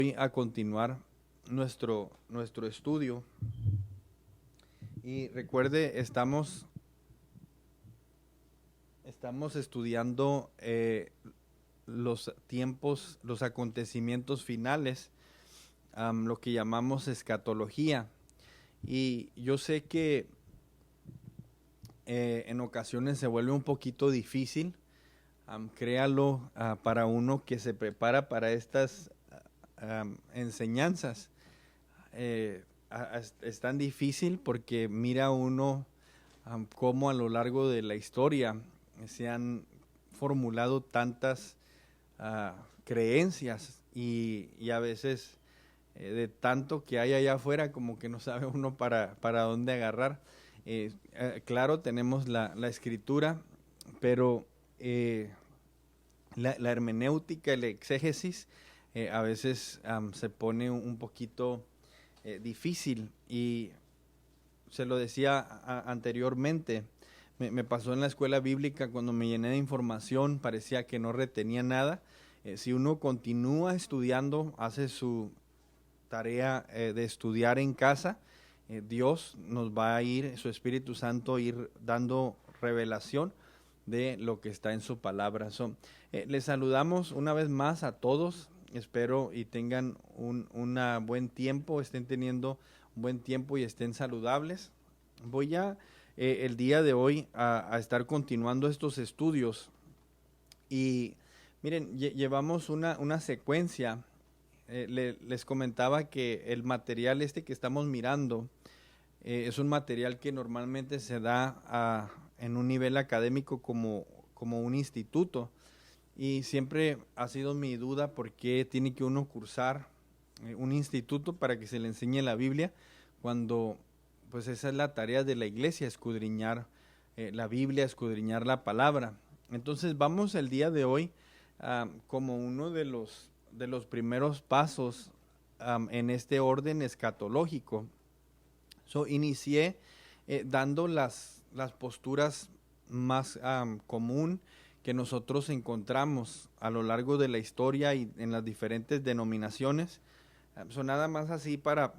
Voy a continuar nuestro estudio y recuerde, estamos estudiando los tiempos, los acontecimientos finales, lo que llamamos escatología. Y yo sé que en ocasiones se vuelve un poquito difícil, créalo, para uno que se prepara para estas enseñanzas. Es tan difícil porque mira uno cómo a lo largo de la historia se han formulado tantas creencias y a veces de tanto que hay allá afuera como que no sabe uno para dónde agarrar. Claro, tenemos la escritura, pero la hermenéutica, el exégesis, a veces se pone un poquito difícil, y se lo decía anteriormente, me pasó en la escuela bíblica cuando me llené de información, parecía que no retenía nada. Si uno continúa estudiando, hace su tarea de estudiar en casa, Dios nos va a ir, su Espíritu Santo, ir dando revelación de lo que está en su palabra. Les saludamos una vez más a todos. Espero y tengan un buen tiempo, estén teniendo un buen tiempo y estén saludables. Voy el día de hoy a estar continuando estos estudios. Y miren, llevamos una secuencia. Les comentaba que el material que estamos mirando es un material que normalmente se da en un nivel académico como un instituto. Y siempre ha sido mi duda por qué tiene que uno cursar un instituto para que se le enseñe la Biblia, cuando pues esa es la tarea de la iglesia, escudriñar la Biblia, escudriñar la palabra. Entonces vamos el día de hoy como uno de los primeros pasos en este orden escatológico. Inicié dando las posturas más común que nosotros encontramos a lo largo de la historia y en las diferentes denominaciones. Nada más así para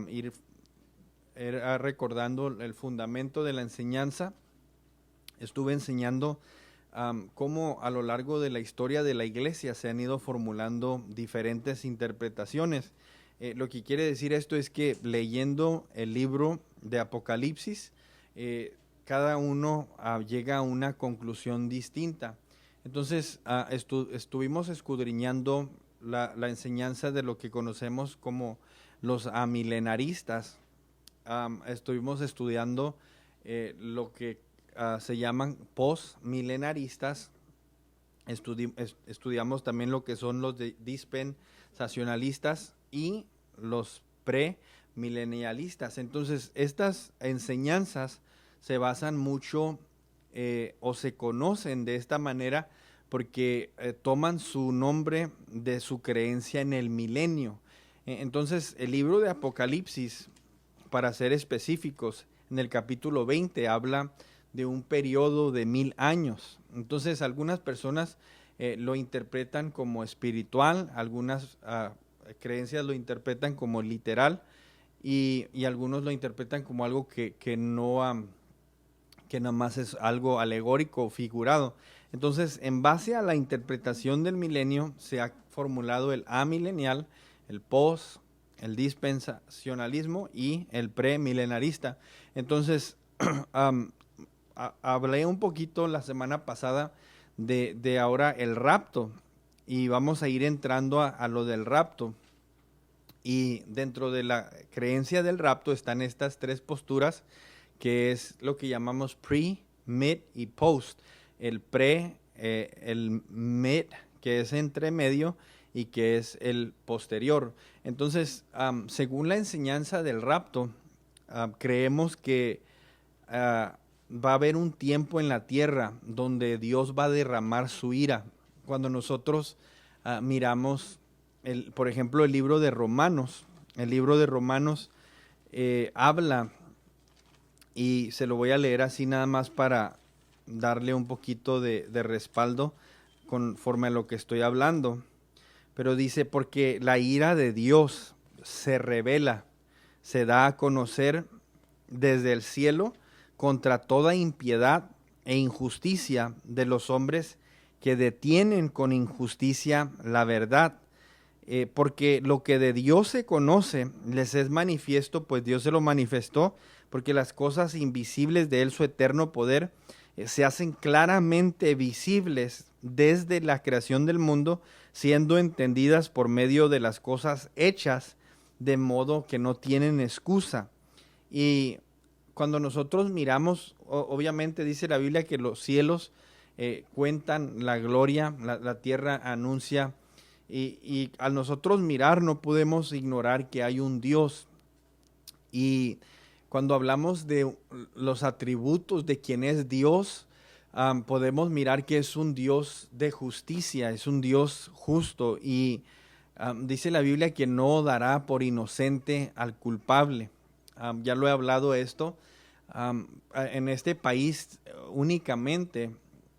ir recordando el fundamento de la enseñanza. Estuve enseñando cómo a lo largo de la historia de la iglesia se han ido formulando diferentes interpretaciones. Lo que quiere decir esto es que leyendo el libro de Apocalipsis, cada uno llega a una conclusión distinta. Entonces estuvimos escudriñando la enseñanza de lo que conocemos como los amilenaristas. Estuvimos estudiando lo que se llaman postmilenaristas. Estudiamos también lo que son los dispensacionalistas y los premilenialistas. Entonces estas enseñanzas se basan mucho o se conocen de esta manera porque toman su nombre de su creencia en el milenio. Entonces el libro de Apocalipsis, para ser específicos, en el capítulo 20 habla de un periodo de 1000 años. Entonces algunas personas lo interpretan como espiritual, algunas creencias lo interpretan como literal, y algunos lo interpretan como algo que nada más es algo alegórico o figurado. Entonces, en base a la interpretación del milenio, se ha formulado el amilenial, el post, el dispensacionalismo y el premilenarista. Entonces, hablé un poquito la semana pasada de ahora el rapto, y vamos a ir entrando a lo del rapto. Y dentro de la creencia del rapto están estas tres posturas, que es lo que llamamos pre, mid y post. El pre, el mid, que es entre medio, y que es el posterior. Entonces, según la enseñanza del rapto, creemos que va a haber un tiempo en la tierra donde Dios va a derramar su ira. Cuando nosotros miramos, por ejemplo, el libro de Romanos, habla, y se lo voy a leer así nada más para darle un poquito de respaldo conforme a lo que estoy hablando. pero dice, porque la ira de Dios se revela, se da a conocer desde el cielo contra toda impiedad e injusticia de los hombres que detienen con injusticia la verdad. Porque lo que de Dios se conoce les es manifiesto, pues Dios se lo manifestó, porque las cosas invisibles de Él, su eterno poder, se hacen claramente visibles desde la creación del mundo, siendo entendidas por medio de las cosas hechas, de modo que no tienen excusa. Y cuando nosotros miramos, obviamente dice la Biblia que los cielos cuentan la gloria, la tierra anuncia, y al nosotros mirar no podemos ignorar que hay un Dios. Y cuando hablamos de los atributos de quien es Dios, podemos mirar que es un Dios de justicia, es un Dios justo, y dice la Biblia que no dará por inocente al culpable. Ya lo he hablado esto. En este país únicamente,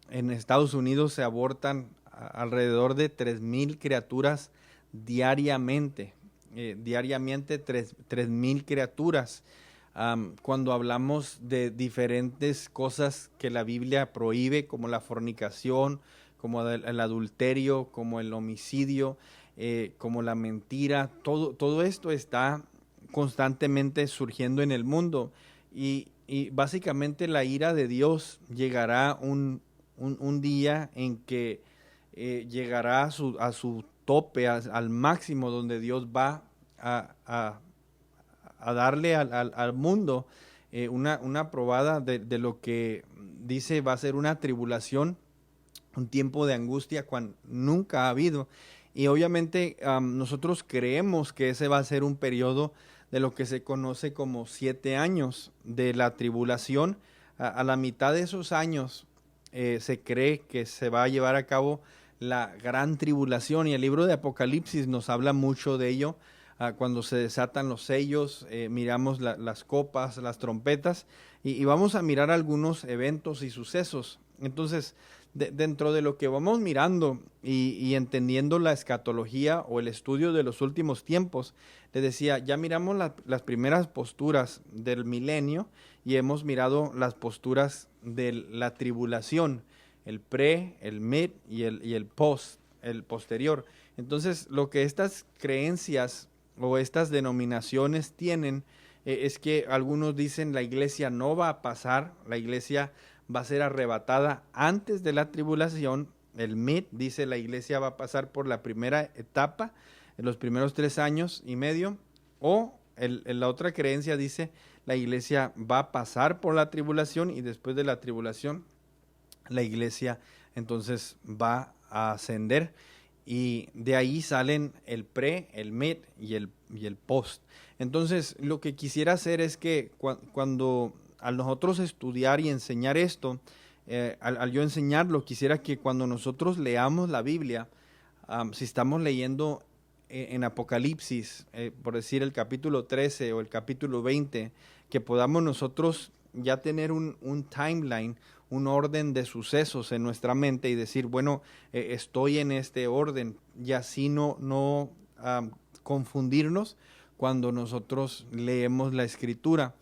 en Estados Unidos, se abortan alrededor de 3,000 criaturas diariamente. Diariamente 3,000 criaturas. Cuando hablamos de diferentes cosas que la Biblia prohíbe, como la fornicación, como el adulterio, como el homicidio, como la mentira, todo esto está constantemente surgiendo en el mundo, y básicamente la ira de Dios llegará un día en que llegará a su tope, al máximo, donde Dios va a darle al mundo una probada de lo que dice va a ser una tribulación, un tiempo de angustia cuando nunca ha habido. Y obviamente nosotros creemos que ese va a ser un periodo de lo que se conoce como 7 años de la tribulación. A la mitad de esos años se cree que se va a llevar a cabo la gran tribulación, y el libro de Apocalipsis nos habla mucho de ello. Cuando se desatan los sellos, miramos las copas, las trompetas, y vamos a mirar algunos eventos y sucesos. Entonces, dentro de lo que vamos mirando y entendiendo la escatología o el estudio de los últimos tiempos, le decía, ya miramos las primeras posturas del milenio, y hemos mirado las posturas de la tribulación, el pre, el mid y el post, el posterior. Entonces, lo que estas creencias o estas denominaciones tienen es que algunos dicen la iglesia no va a pasar, la iglesia va a ser arrebatada antes de la tribulación. El mid dice la iglesia va a pasar por la primera etapa, en los primeros 3 años y medio, o la otra creencia dice la iglesia va a pasar por la tribulación, y después de la tribulación la iglesia entonces va a ascender, y de ahí salen el pre, el mid y el post. Entonces, lo que quisiera hacer es que cuando al nosotros estudiar y enseñar esto, al yo enseñarlo, quisiera que cuando nosotros leamos la Biblia, si estamos leyendo en Apocalipsis, por decir el capítulo 13 o el capítulo 20, que podamos nosotros ya tener un timeline, un orden de sucesos en nuestra mente, y decir, bueno, estoy en este orden, y así no confundirnos cuando nosotros leemos la Escritura.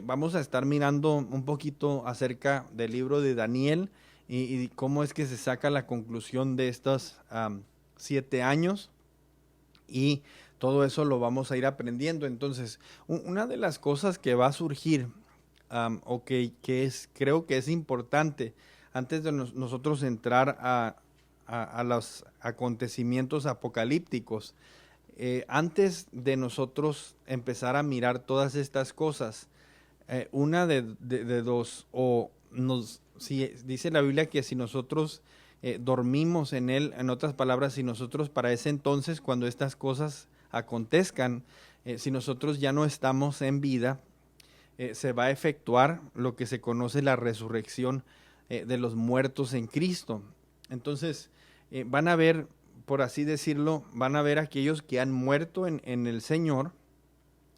Vamos a estar mirando un poquito acerca del libro de Daniel, y cómo es que se saca la conclusión de estos 7 años, y todo eso lo vamos a ir aprendiendo. Entonces, una de las cosas que va a surgir, o que creo que es importante antes de nosotros entrar a los acontecimientos apocalípticos, antes de nosotros empezar a mirar todas estas cosas, una de dos, si dice la Biblia que si nosotros dormimos en él, en otras palabras, si nosotros para ese entonces, cuando estas cosas acontezcan, si nosotros ya no estamos en vida, se va a efectuar lo que se conoce la resurrección de los muertos en Cristo. Entonces, van a ver, por así decirlo, van a ver aquellos que han muerto en el Señor,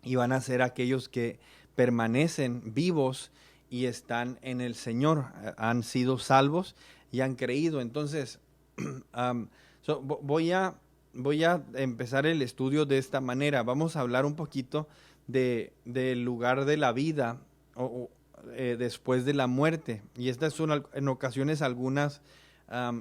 y van a ser aquellos que permanecen vivos y están en el Señor, han sido salvos y han creído. Entonces, voy a voy a empezar el estudio de esta manera. Vamos a hablar un poquito del lugar de la vida después de la muerte. Y estas son en ocasiones algunas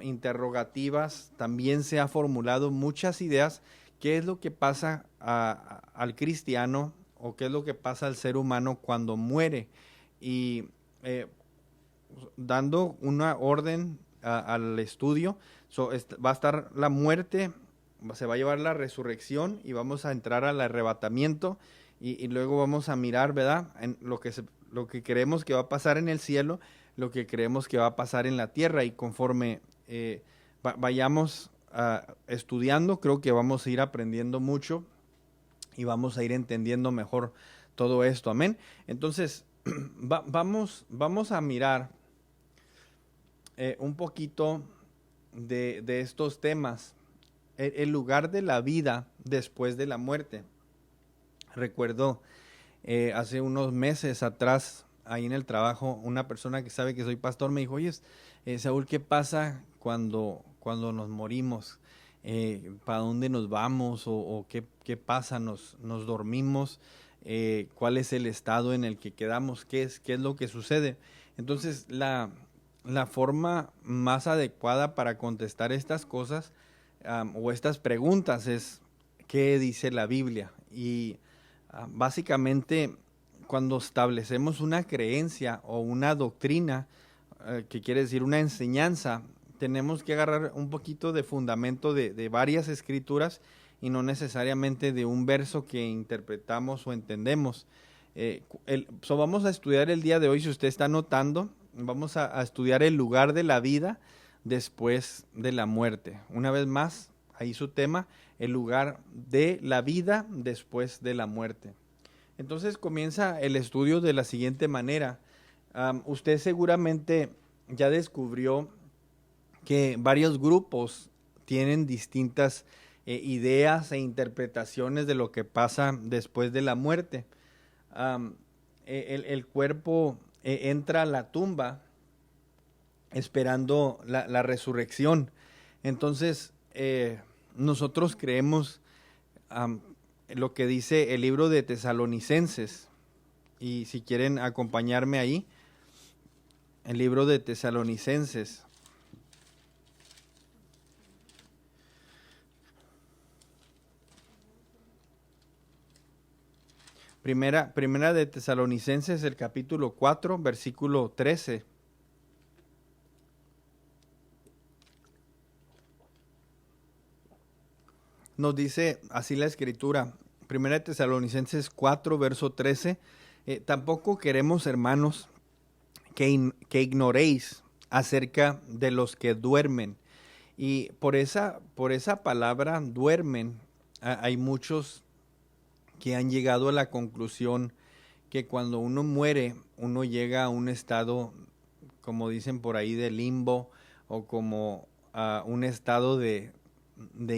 interrogativas. También se ha formulado muchas ideas. ¿Qué es lo que pasa al cristiano o qué es lo que pasa al ser humano cuando muere? Y dando una orden al estudio, va a estar la muerte, se va a llevar la resurrección y vamos a entrar al arrebatamiento y luego vamos a mirar, ¿verdad? En lo que creemos que va a pasar en el cielo, lo que creemos que va a pasar en la tierra, y conforme vayamos estudiando, creo que vamos a ir aprendiendo mucho y vamos a ir entendiendo mejor todo esto. Amén. Entonces, vamos a mirar un poquito de estos temas. El lugar de la vida después de la muerte. Recuerdo hace unos meses atrás, ahí en el trabajo, una persona que sabe que soy pastor me dijo: oye, Saúl, ¿qué pasa cuando nos morimos? ¿Para dónde nos vamos? ¿O qué pasa? ¿Nos dormimos? ¿Cuál es el estado en el que quedamos? ¿Qué es lo que sucede? Entonces, la forma más adecuada para contestar estas cosas o estas preguntas es: ¿qué dice la Biblia? Y básicamente, cuando establecemos una creencia o una doctrina, que quiere decir una enseñanza, tenemos que agarrar un poquito de fundamento de varias escrituras y no necesariamente de un verso que interpretamos o entendemos. Vamos a estudiar el día de hoy, si usted está notando, vamos a estudiar el lugar de la vida después de la muerte. Una vez más, ahí su tema, el lugar de la vida después de la muerte. Entonces comienza el estudio de la siguiente manera. Usted seguramente ya descubrió que varios grupos tienen distintas ideas e interpretaciones de lo que pasa después de la muerte. El cuerpo entra a la tumba esperando la resurrección. Entonces, nosotros creemos lo que dice el libro de Tesalonicenses. Y si quieren acompañarme ahí, el libro de Tesalonicenses. Primera de Tesalonicenses, el capítulo 4, versículo 13. Nos dice así la escritura, Primera de Tesalonicenses 4, verso 13. Tampoco queremos, hermanos, que ignoréis acerca de los que duermen. Y por esa palabra duermen, hay muchos que han llegado a la conclusión que cuando uno muere, uno llega a un estado, como dicen por ahí, de limbo, o como a un estado de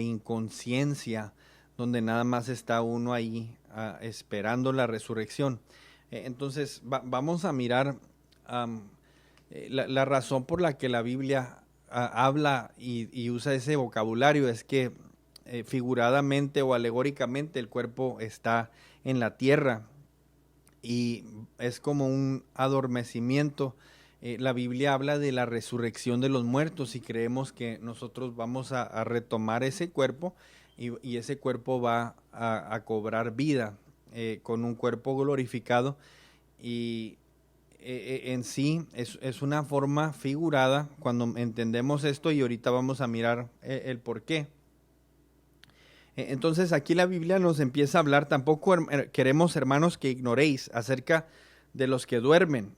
inconsciencia, donde nada más está uno ahí esperando la resurrección. Entonces vamos a mirar la razón por la que la Biblia habla y usa ese vocabulario. Es que figuradamente o alegóricamente el cuerpo está en la tierra y es como un adormecimiento. La Biblia habla de la resurrección de los muertos y creemos que nosotros vamos a retomar ese cuerpo y ese cuerpo va a cobrar vida con un cuerpo glorificado. Y en sí es una forma figurada cuando entendemos esto, y ahorita vamos a mirar el por qué. Entonces aquí la Biblia nos empieza a hablar: tampoco queremos, hermanos, que ignoréis acerca de los que duermen.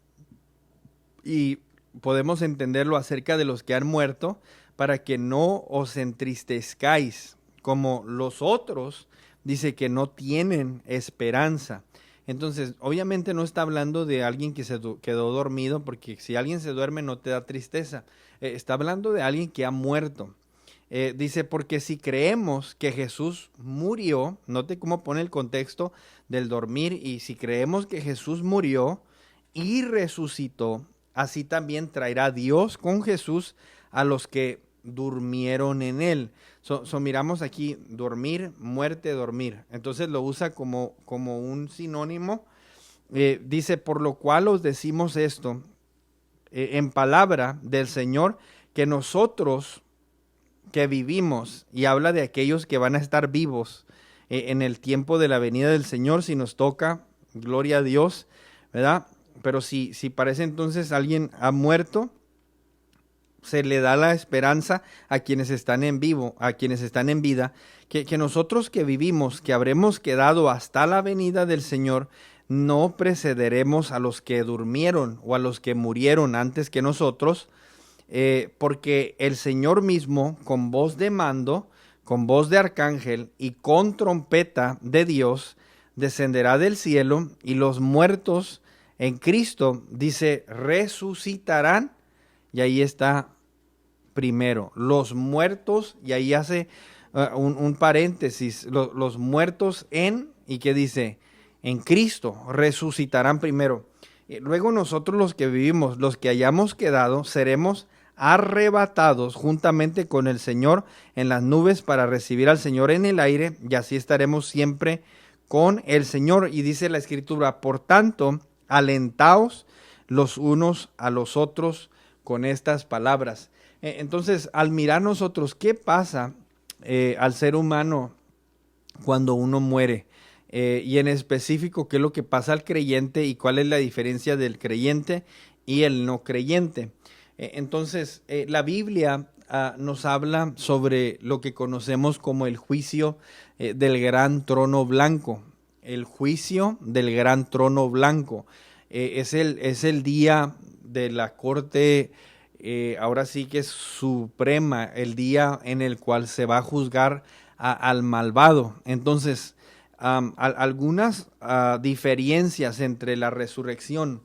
Y podemos entenderlo acerca de los que han muerto, para que no os entristezcáis como los otros, dice, que no tienen esperanza. Entonces, obviamente no está hablando de alguien que se quedó dormido, porque si alguien se duerme no te da tristeza. Está hablando de alguien que ha muerto. Dice, porque si creemos que Jesús murió, note cómo pone el contexto del dormir, y si creemos que Jesús murió y resucitó, así también traerá Dios con Jesús a los que durmieron en él. Miramos aquí dormir, muerte, dormir. Entonces lo usa como un sinónimo. Dice, por lo cual os decimos esto, en palabra del Señor, que nosotros que vivimos, y habla de aquellos que van a estar vivos en el tiempo de la venida del Señor, si nos toca, gloria a Dios, ¿verdad? Pero si parece entonces alguien ha muerto, se le da la esperanza a quienes están en vivo, a quienes están en vida, que nosotros que vivimos, que habremos quedado hasta la venida del Señor, no precederemos a los que durmieron o a los que murieron antes que nosotros, porque el Señor mismo, con voz de mando, con voz de arcángel y con trompeta de Dios, descenderá del cielo, y los muertos en Cristo, dice, resucitarán. Y ahí está primero, los muertos, y ahí hace un paréntesis, los muertos en, ¿y qué dice? En Cristo, resucitarán primero. Luego nosotros los que vivimos, los que hayamos quedado, seremos arrebatados juntamente con el Señor en las nubes para recibir al Señor en el aire, y así estaremos siempre con el Señor. Y dice la Escritura, por tanto, alentaos los unos a los otros con estas palabras. Entonces, al mirar nosotros qué pasa al ser humano cuando uno muere, y en específico qué es lo que pasa al creyente y cuál es la diferencia del creyente y el no creyente. Entonces, la Biblia nos habla sobre lo que conocemos como el juicio del gran trono blanco. El juicio del gran trono blanco. Es el día de la corte, ahora sí que es suprema, el día en el cual se va a juzgar al malvado. Entonces, algunas diferencias entre la resurrección.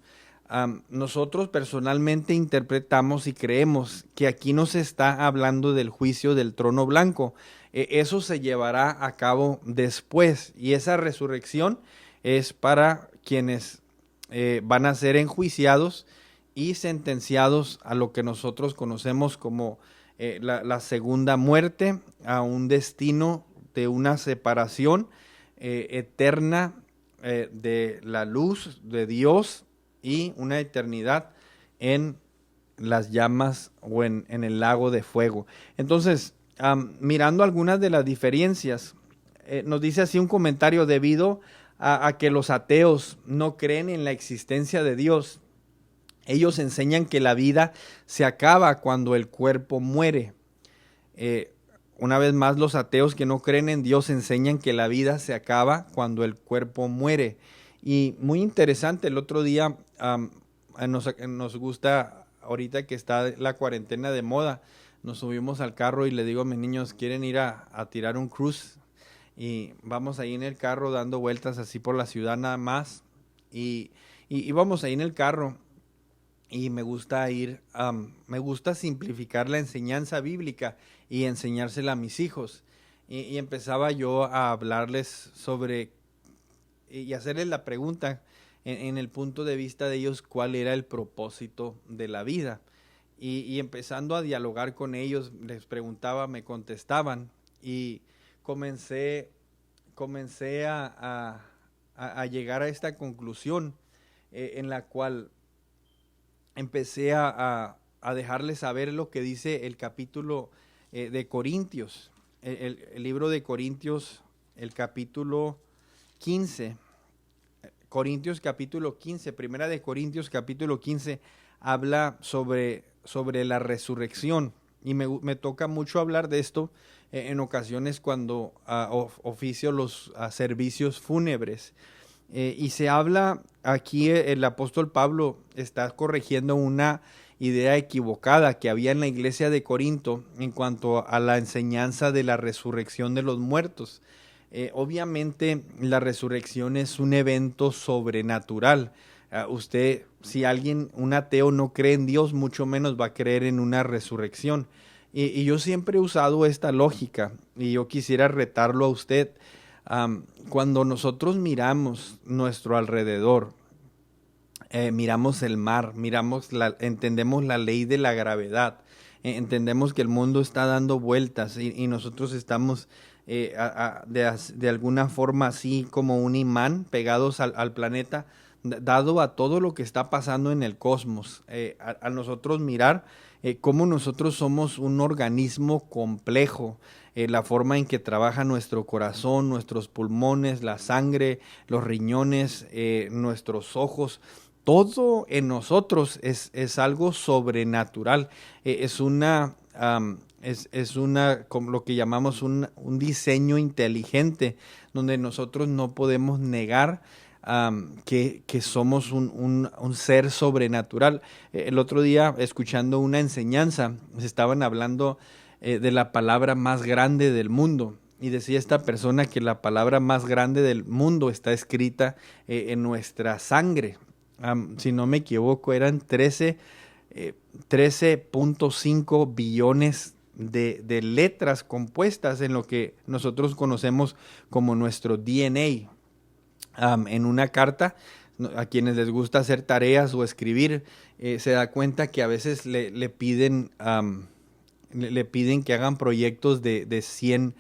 Nosotros personalmente interpretamos y creemos que aquí no se está hablando del juicio del trono blanco. Eso se llevará a cabo después, y esa resurrección es para quienes van a ser enjuiciados y sentenciados a lo que nosotros conocemos como la segunda muerte, a un destino de una separación eterna de la luz de Dios, y una eternidad en las llamas o en el lago de fuego. Entonces, mirando algunas de las diferencias, nos dice así un comentario: debido a que los ateos no creen en la existencia de Dios, ellos enseñan que la vida se acaba cuando el cuerpo muere. Una vez más, los ateos que no creen en Dios enseñan que la vida se acaba cuando el cuerpo muere. Y muy interesante, el otro día nos gusta, ahorita que está la cuarentena de moda, nos subimos al carro y le digo a mis niños, ¿quieren ir a tirar un cruise? Y vamos ahí en el carro dando vueltas así por la ciudad nada más. Y vamos ahí en el carro, y me gusta me gusta simplificar la enseñanza bíblica y enseñársela a mis hijos. Y empezaba yo a hablarles sobre y hacerles la pregunta en el punto de vista de ellos, cuál era el propósito de la vida. Y empezando a dialogar con ellos, les preguntaba, me contestaban, y comencé a llegar a esta conclusión, en la cual empecé a dejarles saber lo que dice el capítulo de Corintios, el libro de Corintios, el capítulo 15, Corintios capítulo 15, primera de Corintios capítulo 15, habla sobre la resurrección, y me toca mucho hablar de esto en ocasiones cuando oficio los servicios fúnebres. Y se habla aquí, el apóstol Pablo está corrigiendo una idea equivocada que había en la iglesia de Corinto en cuanto a la enseñanza de la resurrección de los muertos. Obviamente la resurrección es un evento sobrenatural. Usted, si un ateo no cree en Dios, mucho menos va a creer en una resurrección. Y yo siempre he usado esta lógica, y yo quisiera retarlo a usted. Cuando nosotros miramos nuestro alrededor, miramos el mar, entendemos la ley de la gravedad, entendemos que el mundo está dando vueltas y nosotros estamos de alguna forma así como un imán pegados al planeta, dado a todo lo que está pasando en el cosmos. A nosotros mirar cómo nosotros somos un organismo complejo, la forma en que trabaja nuestro corazón, nuestros pulmones, la sangre, los riñones, nuestros ojos. Todo en nosotros es algo sobrenatural. Es una, como lo que llamamos un diseño inteligente, donde nosotros no podemos negar que somos un ser sobrenatural. El otro día, escuchando una enseñanza, se estaban hablando de la palabra más grande del mundo. Y decía esta persona que la palabra más grande del mundo está escrita en nuestra sangre. Si no me equivoco, eran 13.5 billones de letras compuestas en lo que nosotros conocemos como nuestro DNA. En una carta, a quienes les gusta hacer tareas o escribir, se da cuenta que a veces le piden que hagan proyectos de 100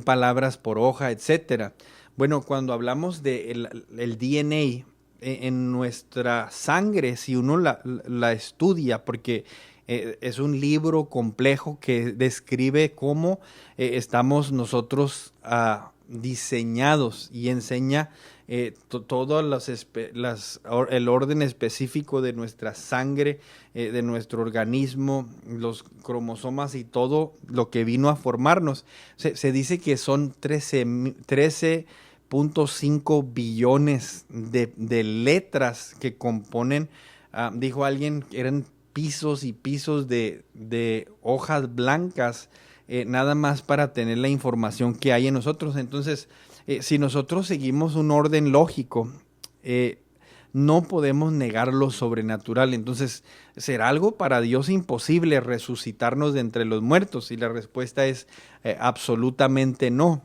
palabras por hoja, etcétera. Bueno, cuando hablamos del DNA en nuestra sangre, si uno la estudia, porque es un libro complejo que describe cómo estamos nosotros diseñados y enseña todo el orden específico de nuestra sangre, de nuestro organismo, los cromosomas y todo lo que vino a formarnos. Se dice que son 13.5 billones de letras que componen, dijo alguien, que eran pisos y pisos de hojas blancas, nada más para tener la información que hay en nosotros. Entonces, si nosotros seguimos un orden lógico, no podemos negar lo sobrenatural. Entonces, ¿será algo para Dios imposible resucitarnos de entre los muertos? Y la respuesta es absolutamente no.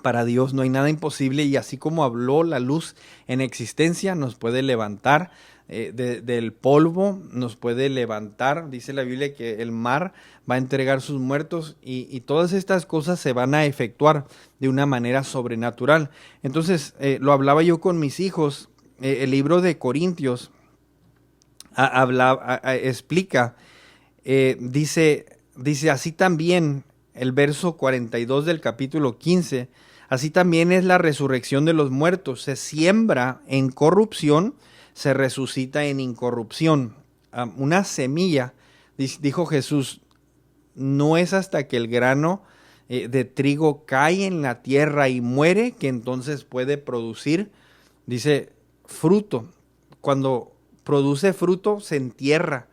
Para Dios no hay nada imposible, y así como habló la luz en existencia, nos puede levantar del polvo, nos puede levantar. Dice la Biblia que el mar va a entregar sus muertos, y todas estas cosas se van a efectuar de una manera sobrenatural. Entonces, lo hablaba yo con mis hijos. El libro de Corintios explica, dice así también, el verso 42 del capítulo 15, así también es la resurrección de los muertos. Se siembra en corrupción, se resucita en incorrupción. Una semilla, dijo Jesús, no es hasta que el grano de trigo cae en la tierra y muere que entonces puede producir, dice, fruto. Cuando produce fruto se entierra,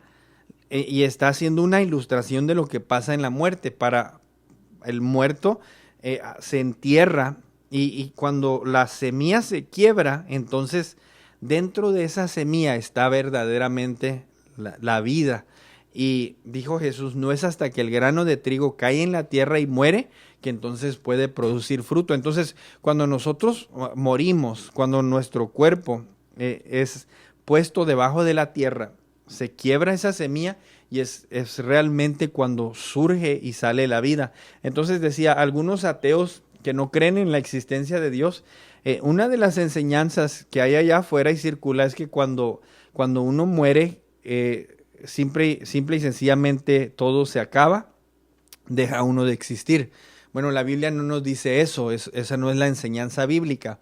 y está haciendo una ilustración de lo que pasa en la muerte. Para el muerto se entierra, y cuando la semilla se quiebra, entonces dentro de esa semilla está verdaderamente la vida. Y dijo Jesús, no es hasta que el grano de trigo cae en la tierra y muere que entonces puede producir fruto. Entonces, cuando nosotros morimos, cuando nuestro cuerpo es puesto debajo de la tierra, se quiebra esa semilla, y es realmente cuando surge y sale la vida. Entonces decía, algunos ateos que no creen en la existencia de Dios, una de las enseñanzas que hay allá afuera y circula es que cuando uno muere, simple y sencillamente todo se acaba, deja uno de existir. Bueno, la Biblia no nos dice eso, esa no es la enseñanza bíblica.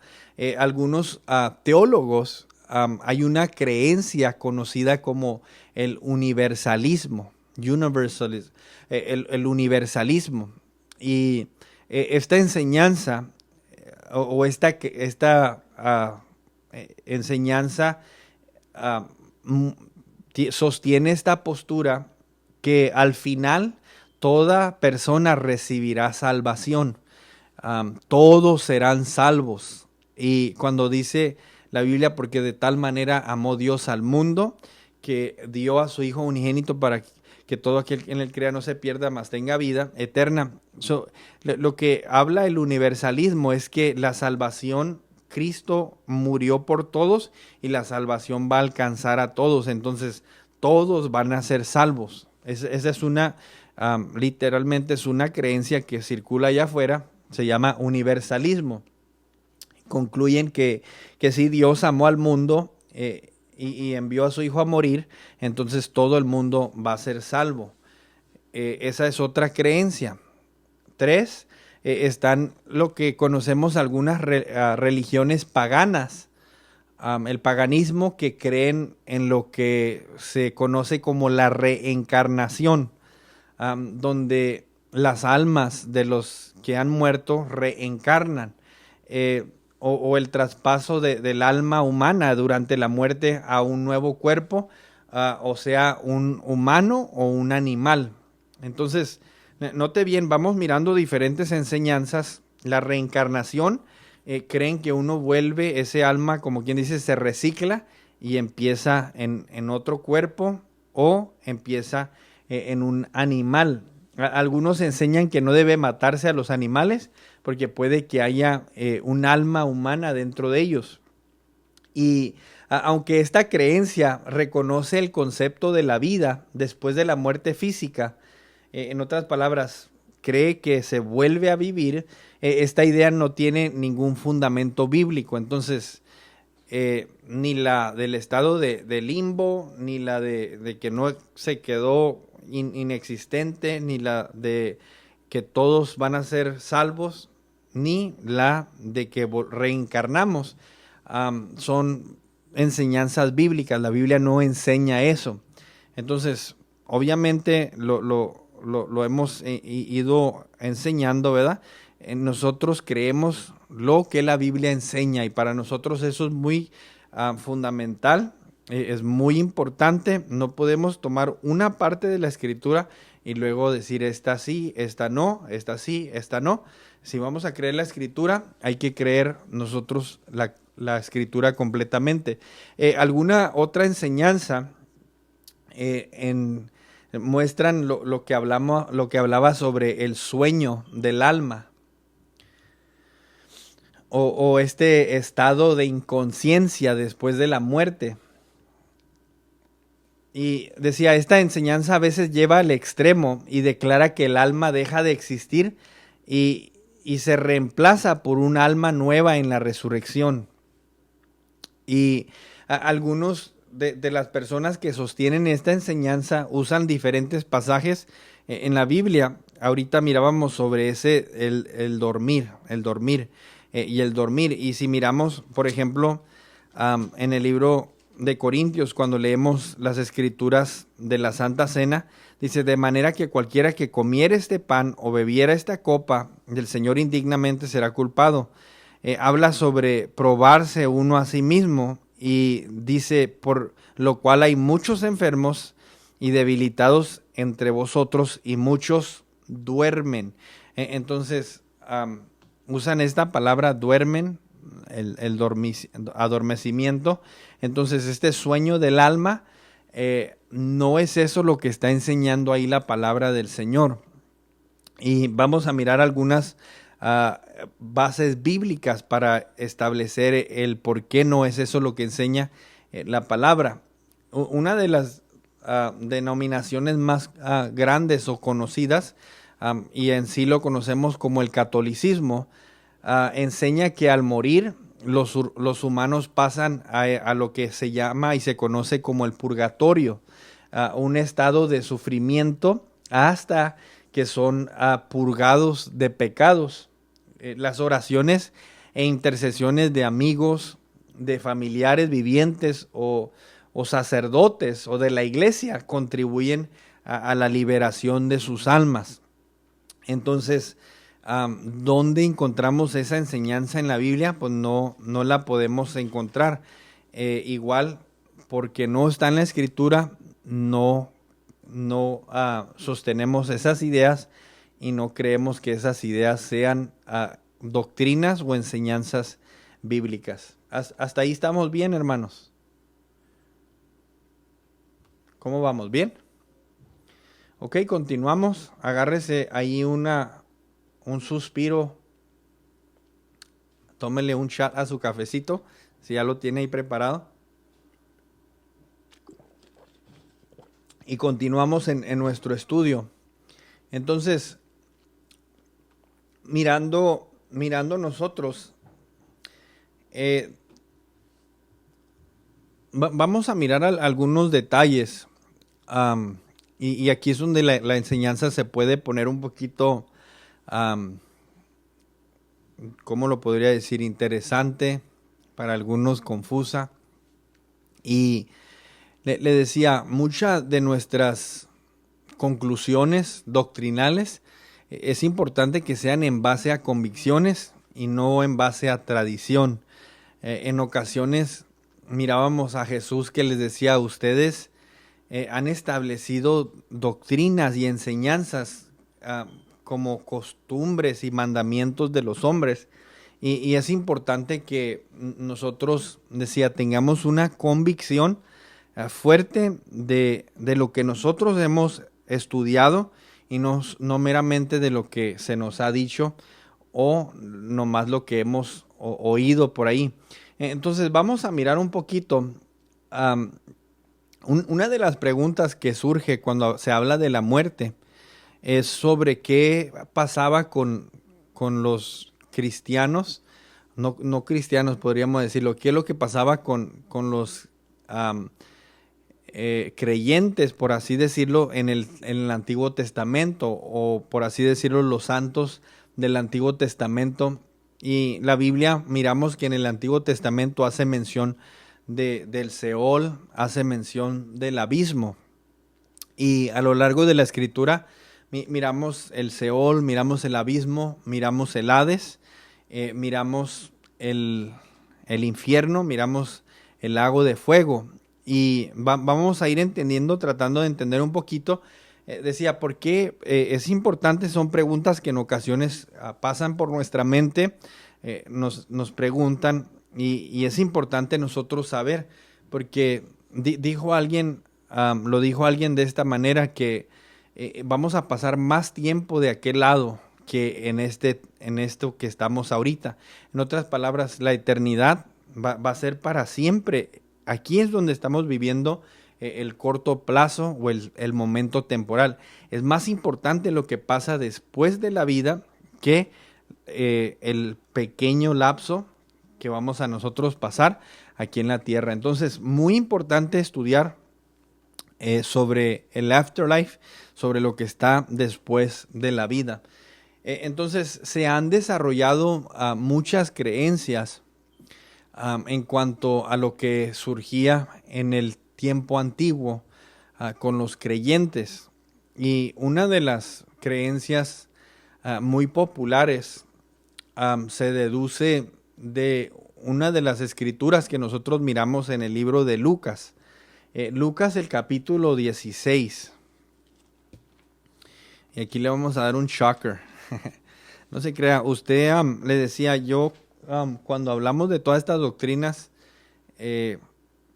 Algunos teólogos, hay una creencia conocida como el universalismo, el universalismo. Y esta enseñanza o esta enseñanza sostiene esta postura que al final toda persona recibirá salvación. Todos serán salvos. Y cuando dice la Biblia, porque de tal manera amó Dios al mundo, que dio a su Hijo unigénito para que todo aquel en él crea no se pierda, mas tenga vida eterna. Lo que habla el universalismo es que la salvación, Cristo murió por todos y la salvación va a alcanzar a todos. Entonces todos van a ser salvos. Esa es literalmente es una creencia que circula allá afuera, se llama universalismo. Concluyen que si Dios amó al mundo y envió a su Hijo a morir, entonces todo el mundo va a ser salvo. Esa es otra creencia. 3, están lo que conocemos algunas religiones paganas. El paganismo, que creen en lo que se conoce como la reencarnación, donde las almas de los que han muerto reencarnan, o el traspaso del alma humana durante la muerte a un nuevo cuerpo, o sea, un humano o un animal. Entonces, note bien, vamos mirando diferentes enseñanzas. La reencarnación, creen que uno vuelve ese alma, como quien dice, se recicla y empieza en otro cuerpo o empieza en un animal. Algunos enseñan que no debe matarse a los animales porque puede que haya un alma humana dentro de ellos. Y aunque esta creencia reconoce el concepto de la vida después de la muerte física, en otras palabras, cree que se vuelve a vivir, esta idea no tiene ningún fundamento bíblico. Entonces, ni la del estado de limbo, ni la de que no se quedó inexistente, ni la de que todos van a ser salvos, ni la de que reencarnamos, son enseñanzas bíblicas. La Biblia no enseña eso. Entonces, obviamente lo hemos ido enseñando, ¿verdad? Nosotros creemos lo que la Biblia enseña y para nosotros eso es muy fundamental, es muy importante. No podemos tomar una parte de la escritura y luego decir esta sí, esta no, esta sí, esta no. Si vamos a creer la escritura, hay que creer nosotros la escritura completamente. ¿Alguna otra enseñanza muestran lo que hablaba sobre el sueño del alma o este estado de inconsciencia después de la muerte? Y decía, esta enseñanza a veces lleva al extremo y declara que el alma deja de existir y se reemplaza por un alma nueva en la resurrección. Y algunos de las personas que sostienen esta enseñanza usan diferentes pasajes en la Biblia. Ahorita mirábamos sobre el dormir y el dormir. Y si miramos, por ejemplo, en el libro de Corintios, cuando leemos las escrituras de la Santa Cena, dice, de manera que cualquiera que comiera este pan o bebiera esta copa del Señor indignamente será culpado. Habla sobre probarse uno a sí mismo y dice, por lo cual hay muchos enfermos y debilitados entre vosotros y muchos duermen. Entonces, usan esta palabra duermen, el adormecimiento. Entonces, este sueño del alma, no es eso lo que está enseñando ahí la palabra del Señor. Y vamos a mirar algunas bases bíblicas para establecer el por qué no es eso lo que enseña la palabra. Una de las denominaciones más grandes o conocidas, y en sí lo conocemos como el catolicismo, enseña que al morir los humanos pasan a lo que se llama y se conoce como el purgatorio, un estado de sufrimiento hasta que son purgados de pecados. Las oraciones e intercesiones de amigos, de familiares vivientes o sacerdotes o de la iglesia contribuyen a la liberación de sus almas. Entonces, ¿dónde encontramos esa enseñanza en la Biblia? Pues no la podemos encontrar. Igual, porque no está en la Escritura, no sostenemos esas ideas y no creemos que esas ideas sean doctrinas o enseñanzas bíblicas. Hasta ahí estamos bien, hermanos. ¿Cómo vamos? ¿Bien? Ok, continuamos. Agárrese ahí un suspiro. Tómele un shot a su cafecito, si ya lo tiene ahí preparado. y continuamos en nuestro estudio. Entonces, mirando nosotros, vamos a mirar algunos detalles, y aquí es donde la enseñanza se puede poner un poquito, ¿cómo lo podría decir? Interesante, para algunos confusa. Y le decía, muchas de nuestras conclusiones doctrinales es importante que sean en base a convicciones y no en base a tradición. En ocasiones mirábamos a Jesús que les decía, a ustedes han establecido doctrinas y enseñanzas como costumbres y mandamientos de los hombres. Y es importante que nosotros, decía, tengamos una convicción fuerte de lo que nosotros hemos estudiado y no meramente de lo que se nos ha dicho o nomás lo que hemos oído por ahí. Entonces vamos a mirar un poquito. Una de las preguntas que surge cuando se habla de la muerte es sobre qué pasaba con los cristianos, no cristianos podríamos decirlo, qué es lo que pasaba con los creyentes, por así decirlo, en el Antiguo Testamento, o por así decirlo, los santos del Antiguo Testamento. Y la Biblia, miramos que en el Antiguo Testamento hace mención del Seol, hace mención del abismo. Y a lo largo de la Escritura miramos el Seol, miramos el abismo, miramos el Hades, miramos el infierno, miramos el lago de fuego. Y vamos a ir entendiendo, tratando de entender un poquito. Decía, ¿por qué es importante? Son preguntas que en ocasiones pasan por nuestra mente, nos preguntan, y es importante nosotros saber, porque dijo alguien, lo dijo alguien de esta manera, que vamos a pasar más tiempo de aquel lado que en esto que estamos ahorita. En otras palabras, la eternidad va a ser para siempre. Aquí es donde estamos viviendo el corto plazo o el momento temporal. Es más importante lo que pasa después de la vida que el pequeño lapso que vamos a nosotros pasar aquí en la tierra. Entonces, muy importante estudiar sobre el afterlife, sobre lo que está después de la vida. Entonces, se han desarrollado muchas creencias en cuanto a lo que surgía en el tiempo antiguo con los creyentes. Y una de las creencias muy populares se deduce de una de las escrituras que nosotros miramos en el libro de Lucas. Lucas, el capítulo 16. Y aquí le vamos a dar un shocker. No se crea, usted le decía yo, cuando hablamos de todas estas doctrinas,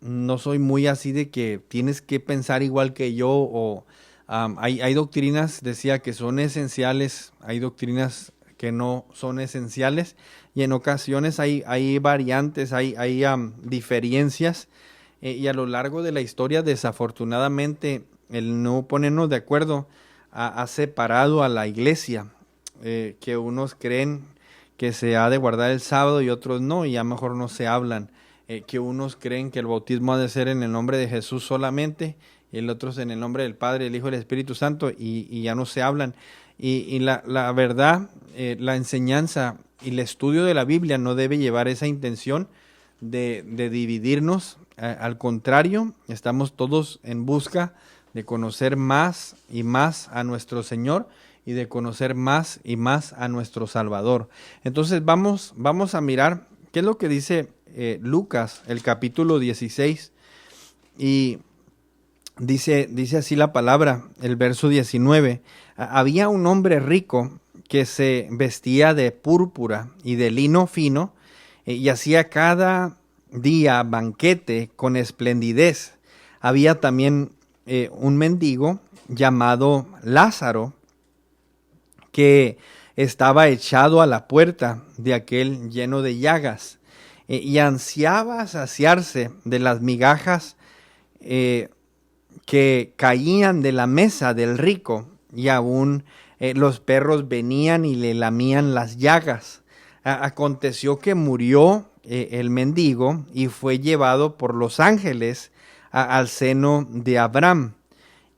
no soy muy así de que tienes que pensar igual que yo, o hay doctrinas, decía, que son esenciales, hay doctrinas que no son esenciales, y en ocasiones hay variantes, hay diferencias, y a lo largo de la historia, desafortunadamente, el no ponernos de acuerdo ha separado a la iglesia, que unos creen que se ha de guardar el sábado y otros no, y ya mejor no se hablan, que unos creen que el bautismo ha de ser en el nombre de Jesús solamente, y el otro en el nombre del Padre, el Hijo y el Espíritu Santo, y ya no se hablan. Y la verdad, la enseñanza y el estudio de la Biblia no debe llevar esa intención de dividirnos. Al contrario, estamos todos en busca de conocer más y más a nuestro Señor y de conocer más y más a nuestro Salvador. Entonces vamos a mirar qué es lo que dice Lucas, el capítulo 16, y dice así la palabra, el verso 19. Había un hombre rico que se vestía de púrpura y de lino fino, y hacía cada día banquete con esplendidez. Había también un mendigo llamado Lázaro, que estaba echado a la puerta de aquel lleno de llagas, y ansiaba saciarse de las migajas que que caían de la mesa del rico y aún los perros venían y le lamían las llagas. Aconteció que murió el mendigo y fue llevado por los ángeles al seno de Abraham.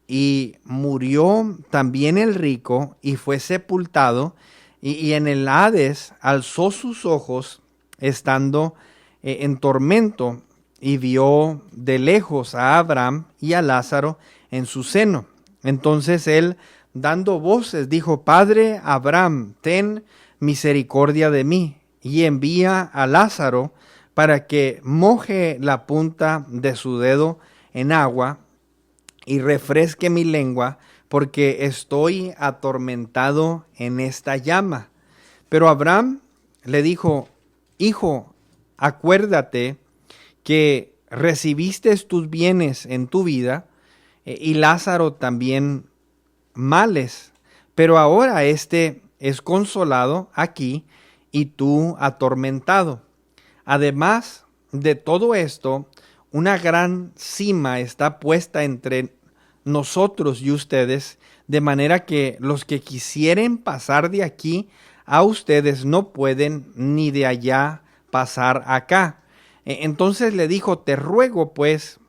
Y murió también el rico y fue sepultado, y en el Hades alzó sus ojos estando en tormento y vio de lejos a Abraham y a Lázaro en su seno. Entonces él, dando voces, dijo: Padre Abraham, ten misericordia de mí y envía a Lázaro para que moje la punta de su dedo en agua y refresque mi lengua, porque estoy atormentado en esta llama. Pero Abraham le dijo: Hijo, acuérdate que recibiste tus bienes en tu vida, y Lázaro también males, pero ahora este es consolado aquí y tú atormentado. Además de todo esto, una gran cima está puesta entre nosotros y ustedes, de manera que los que quisieren pasar de aquí a ustedes no pueden, ni de allá pasar acá. Entonces le dijo: te ruego pues,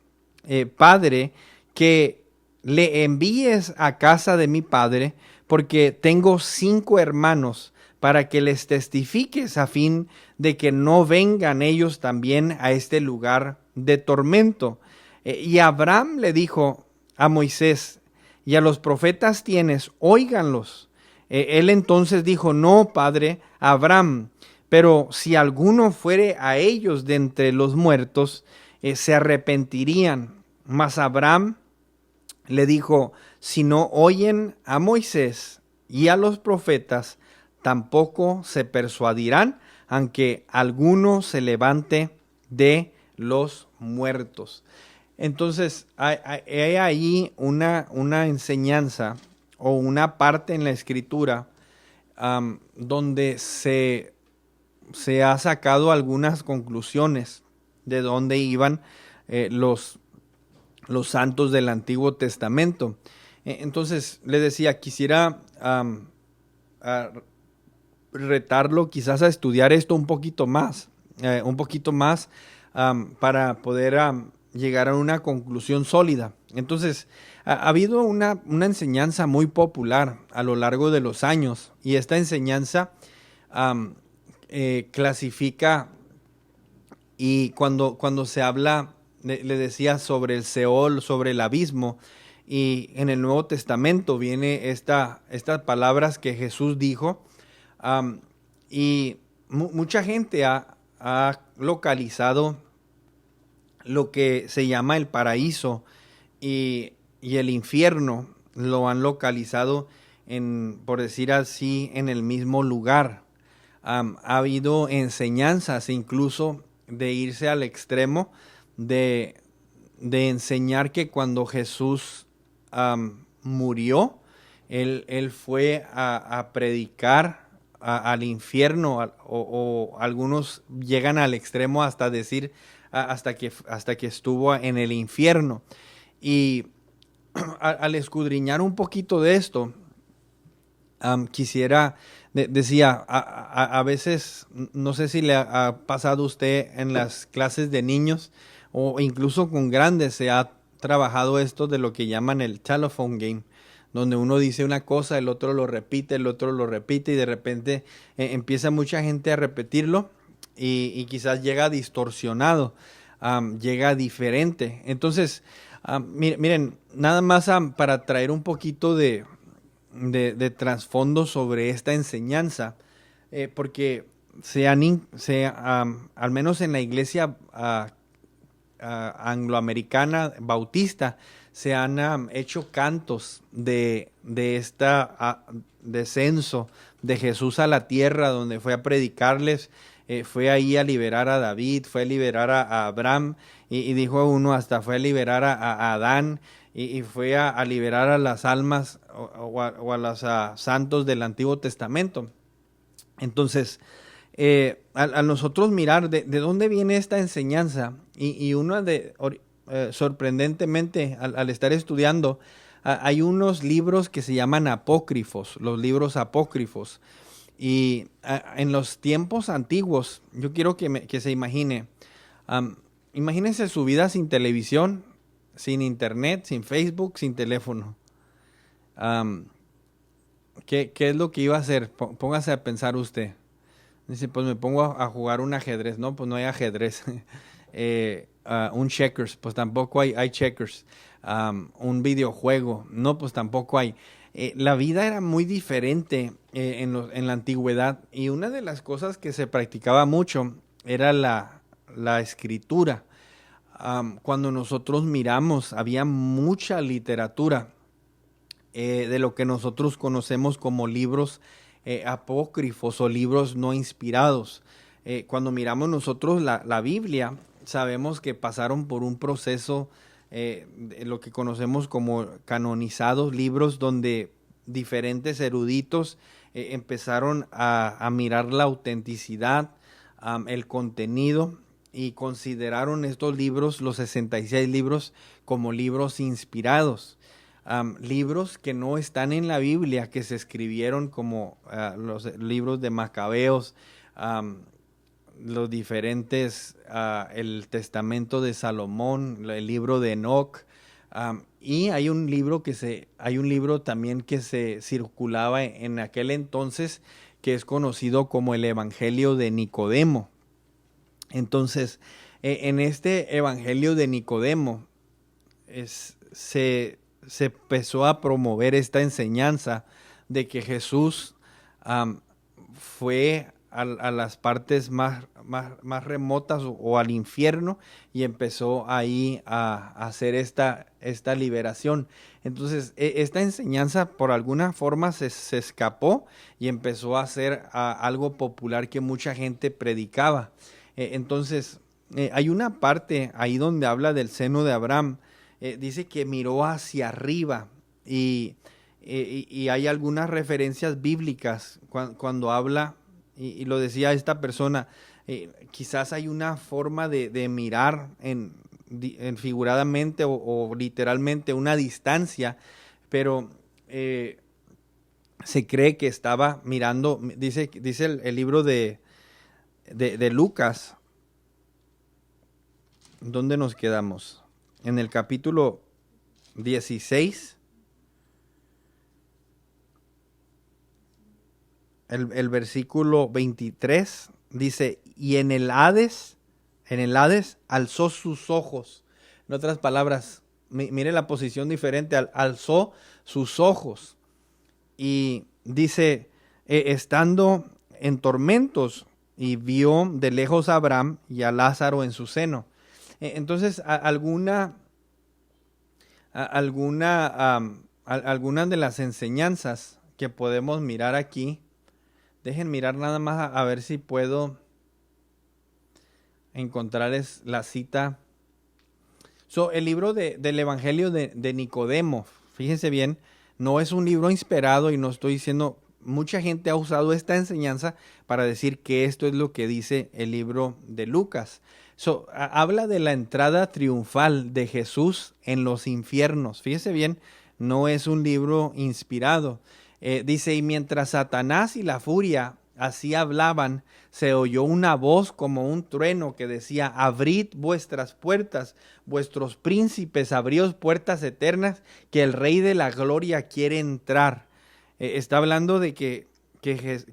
padre, que le envíes a casa de mi padre, porque tengo 5 hermanos, para que les testifiques a fin de que no vengan ellos también a este lugar de tormento. Y Abraham le dijo a Moisés y a los profetas tienes, óiganlos. Él entonces dijo: no, padre Abraham, pero si alguno fuere a ellos de entre los muertos, se arrepentirían. Mas Abraham le dijo: si no oyen a Moisés y a los profetas, tampoco se persuadirán, aunque alguno se levante de los muertos. Entonces, hay ahí una enseñanza o una parte en la Escritura donde se ha sacado algunas conclusiones de dónde iban los santos del Antiguo Testamento. Entonces, le decía, quisiera retarlo quizás a estudiar esto un poquito más para poder llegar a una conclusión sólida. Entonces, ha habido una enseñanza muy popular a lo largo de los años, y esta enseñanza clasifica, y cuando se habla, le decía, sobre el Seol, sobre el abismo, y en el Nuevo Testamento viene estas palabras que Jesús dijo, y mucha gente ha localizado lo que se llama el paraíso y el infierno, lo han localizado por decir así, en el mismo lugar. Ha habido enseñanzas incluso de irse al extremo de enseñar que cuando Jesús murió, él fue a predicar al infierno, o algunos llegan al extremo hasta decir hasta que estuvo en el infierno. Y al escudriñar un poquito de esto, quisiera, decía, a veces, no sé si le ha pasado a usted en las clases de niños o incluso con grandes, se ha trabajado esto de lo que llaman el telephone game, donde uno dice una cosa, el otro lo repite y de repente empieza mucha gente a repetirlo y quizás llega distorsionado, llega diferente. Entonces, miren, nada más para traer un poquito de trasfondo sobre esta enseñanza, porque al menos en la iglesia angloamericana bautista, se han hecho cantos de esta descenso de Jesús a la tierra, donde fue a predicarles, fue ahí a liberar a David, fue a liberar a Abraham, y dijo uno, hasta fue a liberar a Adán, y fue a liberar a las almas o a los santos del Antiguo Testamento. Entonces, a nosotros mirar de dónde viene esta enseñanza, y una sorprendentemente, al estar estudiando, hay unos libros que se llaman apócrifos, los libros apócrifos. Y en los tiempos antiguos, yo quiero que se imagine, imagínense su vida sin televisión, sin internet, sin Facebook, sin teléfono. Am, ¿qué es lo que iba a hacer? Póngase a pensar usted. Dice, pues me pongo a jugar un ajedrez. No, pues no hay ajedrez. Un checkers, pues tampoco hay checkers. Un videojuego, no, pues tampoco hay. La vida era muy diferente en la antigüedad, y una de las cosas que se practicaba mucho era la escritura. Cuando nosotros miramos, había mucha literatura de lo que nosotros conocemos como libros apócrifos o libros no inspirados. Cuando miramos nosotros la Biblia, sabemos que pasaron por un proceso, de lo que conocemos como canonizados, libros donde diferentes eruditos empezaron a mirar la autenticidad, el contenido, y consideraron estos libros, los 66 libros, como libros inspirados. Libros que no están en la Biblia, que se escribieron como los libros de Macabeos, los diferentes, el Testamento de Salomón, el libro de Enoch, y hay un libro también que se circulaba en aquel entonces, que es conocido como el Evangelio de Nicodemo. Entonces, en este Evangelio de Nicodemo se empezó a promover esta enseñanza de que Jesús fue a las partes más remotas o al infierno, y empezó ahí a hacer esta liberación. Entonces, esta enseñanza por alguna forma se escapó y empezó a ser algo popular que mucha gente predicaba. Entonces, hay una parte ahí donde habla del seno de Abraham. Dice que miró hacia arriba, y hay algunas referencias bíblicas cuando habla, y lo decía esta persona, quizás hay una forma de mirar en figuradamente o literalmente una distancia, pero se cree que estaba mirando, dice el libro de Lucas. ¿Dónde nos quedamos? En el capítulo 16, el versículo 23, dice, y en el Hades alzó sus ojos. En otras palabras, mire la posición diferente, alzó sus ojos, y dice, estando en tormentos, y vio de lejos a Abraham y a Lázaro en su seno. Entonces, algunas de las enseñanzas que podemos mirar aquí, dejen mirar nada más a ver si puedo encontrarles la cita. El libro del Evangelio de Nicodemo, fíjense bien, no es un libro inspirado, y no estoy diciendo, mucha gente ha usado esta enseñanza para decir que esto es lo que dice el libro de Lucas. Habla de la entrada triunfal de Jesús en los infiernos. Fíjese bien, no es un libro inspirado. Dice, y mientras Satanás y la furia así hablaban, se oyó una voz como un trueno que decía, abrid vuestras puertas, vuestros príncipes, abríos puertas eternas, que el Rey de la Gloria quiere entrar. Está hablando de que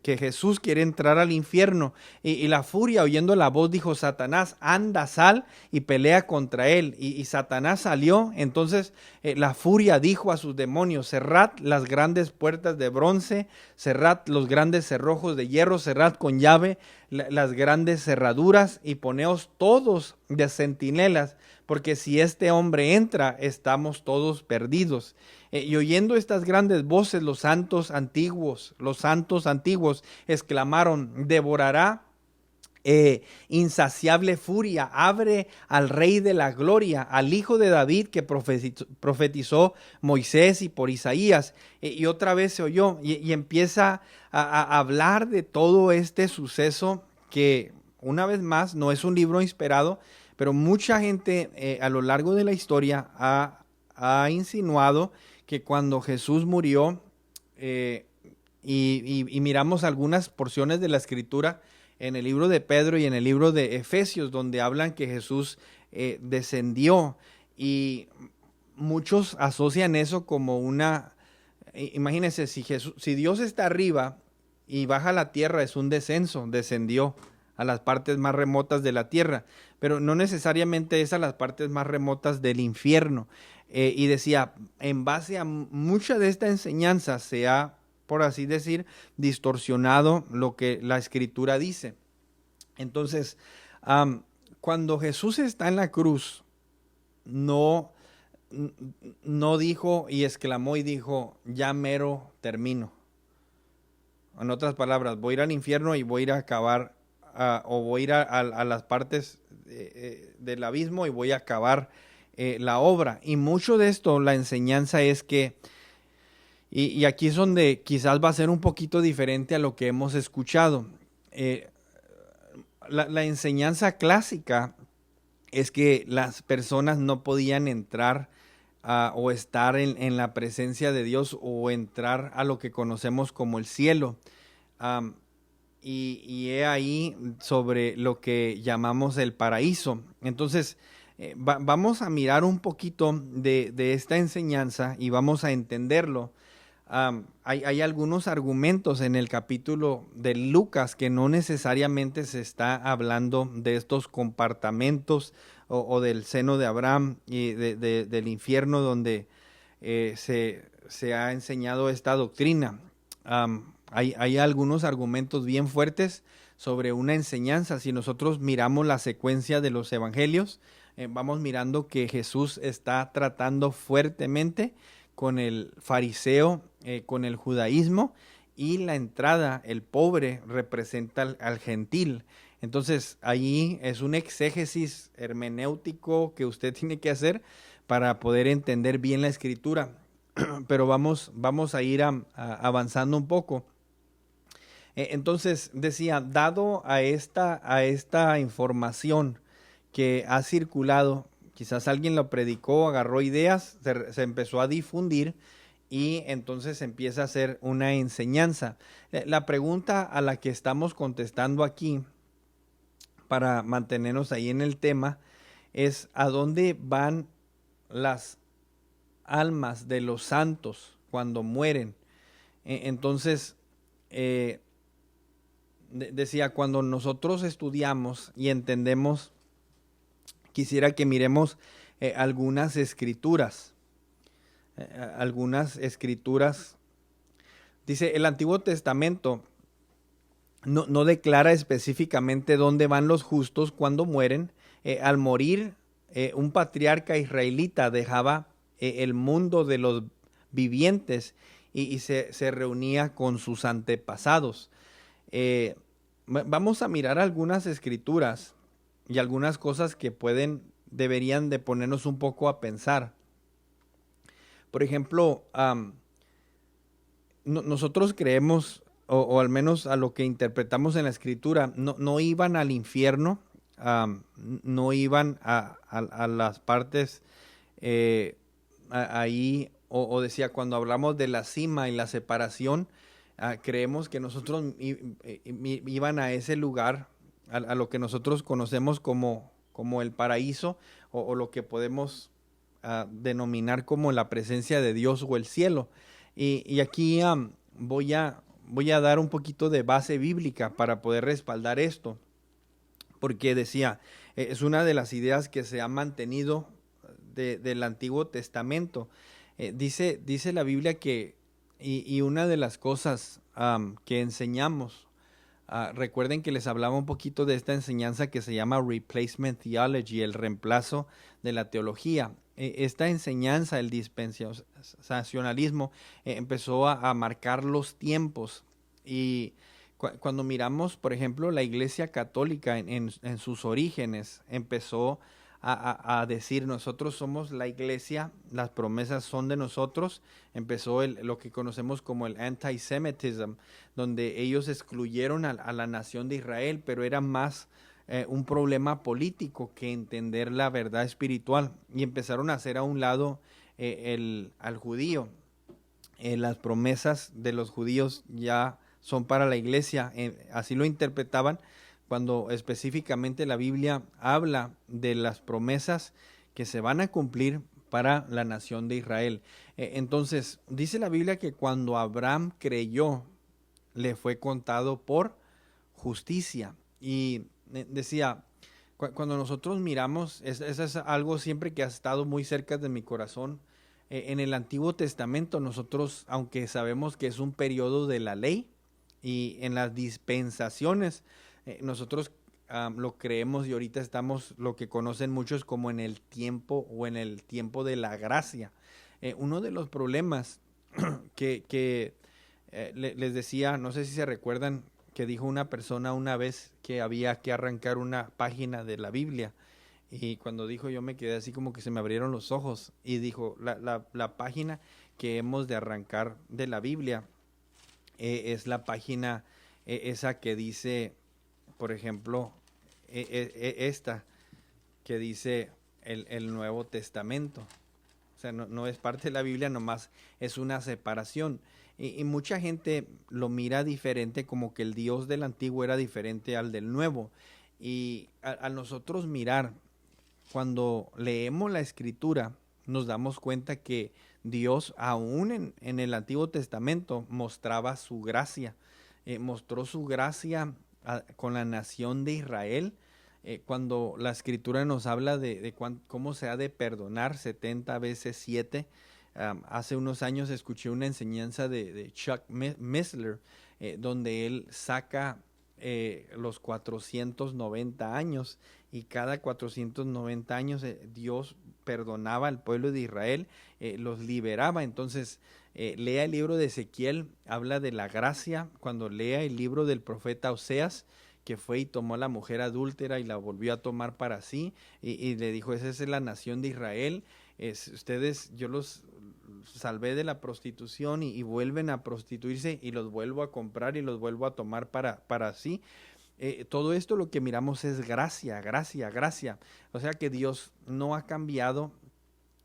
Jesús quiere entrar al infierno, y la furia, oyendo la voz, dijo, Satanás, anda, sal y pelea contra él. Y Satanás salió. Entonces la furia dijo a sus demonios, cerrad las grandes puertas de bronce, cerrad los grandes cerrojos de hierro, cerrad con llave las grandes cerraduras, y poneos todos de centinelas, porque si este hombre entra, estamos todos perdidos. Y oyendo estas grandes voces, los santos antiguos exclamaron, devorará insaciable furia, abre al Rey de la Gloria, al Hijo de David, que profetizó Moisés y por Isaías. Y otra vez se oyó, y empieza a hablar de todo este suceso, que una vez más no es un libro inspirado, pero mucha gente a lo largo de la historia ha insinuado que cuando Jesús murió, y miramos algunas porciones de la Escritura en el libro de Pedro y en el libro de Efesios, donde hablan que Jesús descendió, y muchos asocian eso como imagínense, si Dios está arriba y baja a la tierra, es un descenso, descendió a las partes más remotas de la tierra, pero no necesariamente es a las partes más remotas del infierno. Y decía, en base a mucha de esta enseñanza se ha, por así decir, distorsionado lo que la Escritura dice. Entonces, cuando Jesús está en la cruz, no dijo y exclamó y dijo, ya mero termino. En otras palabras, voy a ir al infierno y voy a ir a acabar, o voy a ir a las partes del abismo y voy a acabar la obra. Y mucho de esto, la enseñanza es que, y aquí es donde quizás va a ser un poquito diferente a lo que hemos escuchado. La enseñanza clásica es que las personas no podían entrar o estar en la presencia de Dios, o entrar a lo que conocemos como el cielo. Y he ahí sobre lo que llamamos el paraíso. Entonces, vamos a mirar un poquito de esta enseñanza y vamos a entenderlo. Hay algunos argumentos en el capítulo de Lucas que no necesariamente se está hablando de estos compartamentos o del seno de Abraham y del infierno donde se ha enseñado esta doctrina. Hay algunos argumentos bien fuertes sobre una enseñanza. Si nosotros miramos la secuencia de los evangelios, vamos mirando que Jesús está tratando fuertemente con el fariseo, con el judaísmo, y la entrada, el pobre, representa al gentil. Entonces, ahí es un exégesis hermenéutico que usted tiene que hacer para poder entender bien la Escritura. Pero vamos a ir avanzando un poco. Entonces, decía, dado a esta información que ha circulado, quizás alguien lo predicó, agarró ideas, se empezó a difundir, y entonces empieza a ser una enseñanza. La pregunta a la que estamos contestando aquí, para mantenernos ahí en el tema, es ¿a dónde van las almas de los santos cuando mueren? Entonces, decía, cuando nosotros estudiamos y entendemos, quisiera que miremos algunas escrituras. Dice, el Antiguo Testamento no declara específicamente dónde van los justos cuando mueren. Al morir, un patriarca israelita dejaba el mundo de los vivientes y se reunía con sus antepasados. Vamos a mirar algunas escrituras y algunas cosas que deberían de ponernos un poco a pensar. Por ejemplo, nosotros creemos, o al menos a lo que interpretamos en la Escritura, no iban al infierno, no iban a las partes ahí, o decía, cuando hablamos de la cima y la separación, creemos que nosotros iban a ese lugar, a lo que nosotros conocemos como el paraíso, o lo que podemos denominar como la presencia de Dios o el cielo. Y aquí voy a dar un poquito de base bíblica para poder respaldar esto, porque decía, es una de las ideas que se ha mantenido del Antiguo Testamento. Dice la Biblia que, y una de las cosas que enseñamos, recuerden que les hablaba un poquito de esta enseñanza que se llama Replacement Theology, el reemplazo de la teología. Esta enseñanza, el dispensacionalismo, empezó a marcar los tiempos. Y cuando miramos, por ejemplo, la Iglesia Católica en sus orígenes, empezó a decir, nosotros somos la Iglesia, las promesas son de nosotros. Empezó lo que conocemos como el antisemitism, donde ellos excluyeron a la nación de Israel, pero era más un problema político que entender la verdad espiritual, y empezaron a hacer a un lado al judío. Las promesas de los judíos ya son para la iglesia, así lo interpretaban, cuando específicamente la Biblia habla de las promesas que se van a cumplir para la nación de Israel. Entonces, dice la Biblia que cuando Abraham creyó, le fue contado por justicia. Y decía, cuando nosotros miramos, eso es algo siempre que ha estado muy cerca de mi corazón. En el Antiguo Testamento nosotros, aunque sabemos que es un periodo de la ley, y en las dispensaciones, nosotros lo creemos, y ahorita estamos lo que conocen muchos como en el tiempo o en el tiempo de la gracia. Uno de los problemas que les decía, no sé si se recuerdan, que dijo una persona una vez que había que arrancar una página de la Biblia. Y cuando dijo, yo me quedé así como que se me abrieron los ojos, y dijo, la página que hemos de arrancar de la Biblia es la página esa que dice, por ejemplo, esta que dice el Nuevo Testamento. O sea, no es parte de la Biblia, nomás es una separación. Y mucha gente lo mira diferente, como que el Dios del Antiguo era diferente al del Nuevo. Y a nosotros mirar, cuando leemos la Escritura, nos damos cuenta que Dios, aún en el Antiguo Testamento, mostraba su gracia. Mostró su gracia con la nación de Israel. Cuando la Escritura nos habla de cómo se ha de perdonar 70 veces 7. Hace unos años escuché una enseñanza de Chuck Missler, donde él saca los 490 años, y cada 490 años Dios perdonaba al pueblo de Israel, los liberaba. Entonces, lea el libro de Ezequiel, habla de la gracia. Cuando lea el libro del profeta Oseas, que fue y tomó a la mujer adúltera y la volvió a tomar para sí, y le dijo, esa es la nación de Israel. Ustedes, yo los salvé de la prostitución, y vuelven a prostituirse, y los vuelvo a comprar y los vuelvo a tomar para sí. Todo esto lo que miramos es gracia, gracia, gracia. O sea que Dios no ha cambiado.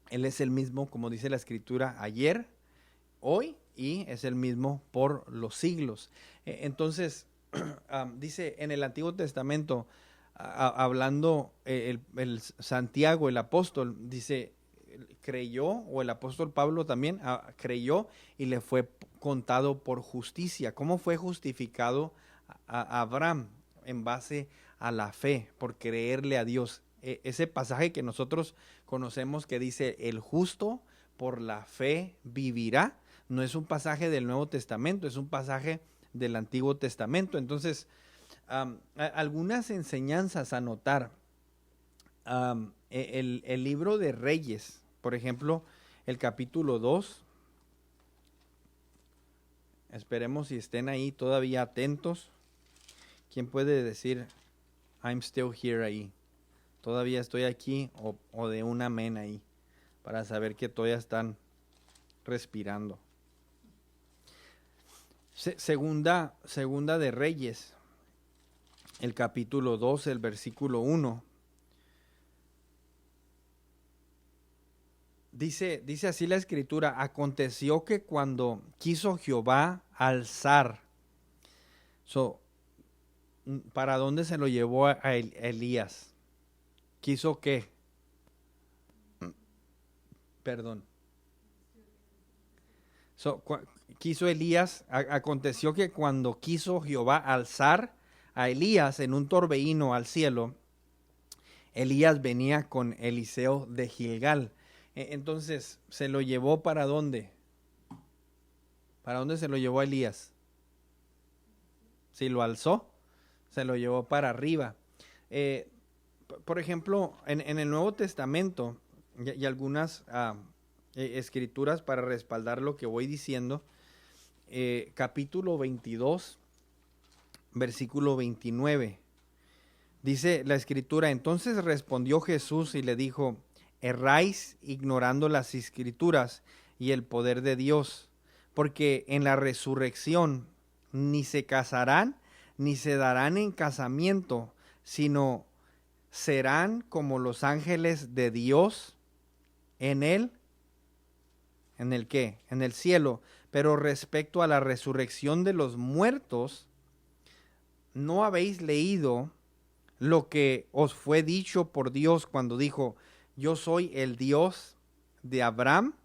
Él es el mismo, como dice la Escritura, ayer, hoy, y es el mismo por los siglos. Entonces, dice en el Antiguo Testamento, hablando el Santiago, el apóstol, dice, creyó, o el apóstol Pablo también creyó, y le fue contado por justicia. ¿Cómo fue justificado a Abraham? En base a la fe, por creerle a Dios. Ese pasaje que nosotros conocemos que dice, el justo por la fe vivirá, no es un pasaje del Nuevo Testamento, es un pasaje del Antiguo Testamento. Entonces, algunas enseñanzas a notar. El libro de Reyes, por ejemplo, el capítulo 2, esperemos si estén ahí todavía atentos. ¿Quién puede decir I'm still here ahí? Todavía estoy aquí, o de un amén ahí, para saber que todavía están respirando. Segunda de Reyes, el capítulo 2, el versículo 1. Dice así la Escritura, aconteció que cuando quiso Jehová alzar, ¿para dónde se lo llevó a Elías? ¿Quiso qué? Perdón. Quiso Elías, aconteció que cuando quiso Jehová alzar a Elías en un torbellino al cielo, Elías venía con Eliseo de Gilgal. Entonces, ¿se lo llevó para dónde? ¿Para dónde se lo llevó a Elías? Si lo alzó, se lo llevó para arriba. Por ejemplo, en el Nuevo Testamento, y algunas escrituras para respaldar lo que voy diciendo, capítulo 22, versículo 29, dice la Escritura, entonces respondió Jesús y le dijo, erráis ignorando las Escrituras y el poder de Dios, porque en la resurrección ni se casarán ni se darán en casamiento, sino serán como los ángeles de Dios en el ¿qué? En el cielo. Pero respecto a la resurrección de los muertos, ¿no habéis leído lo que os fue dicho por Dios cuando dijo: yo soy el Dios de Abraham,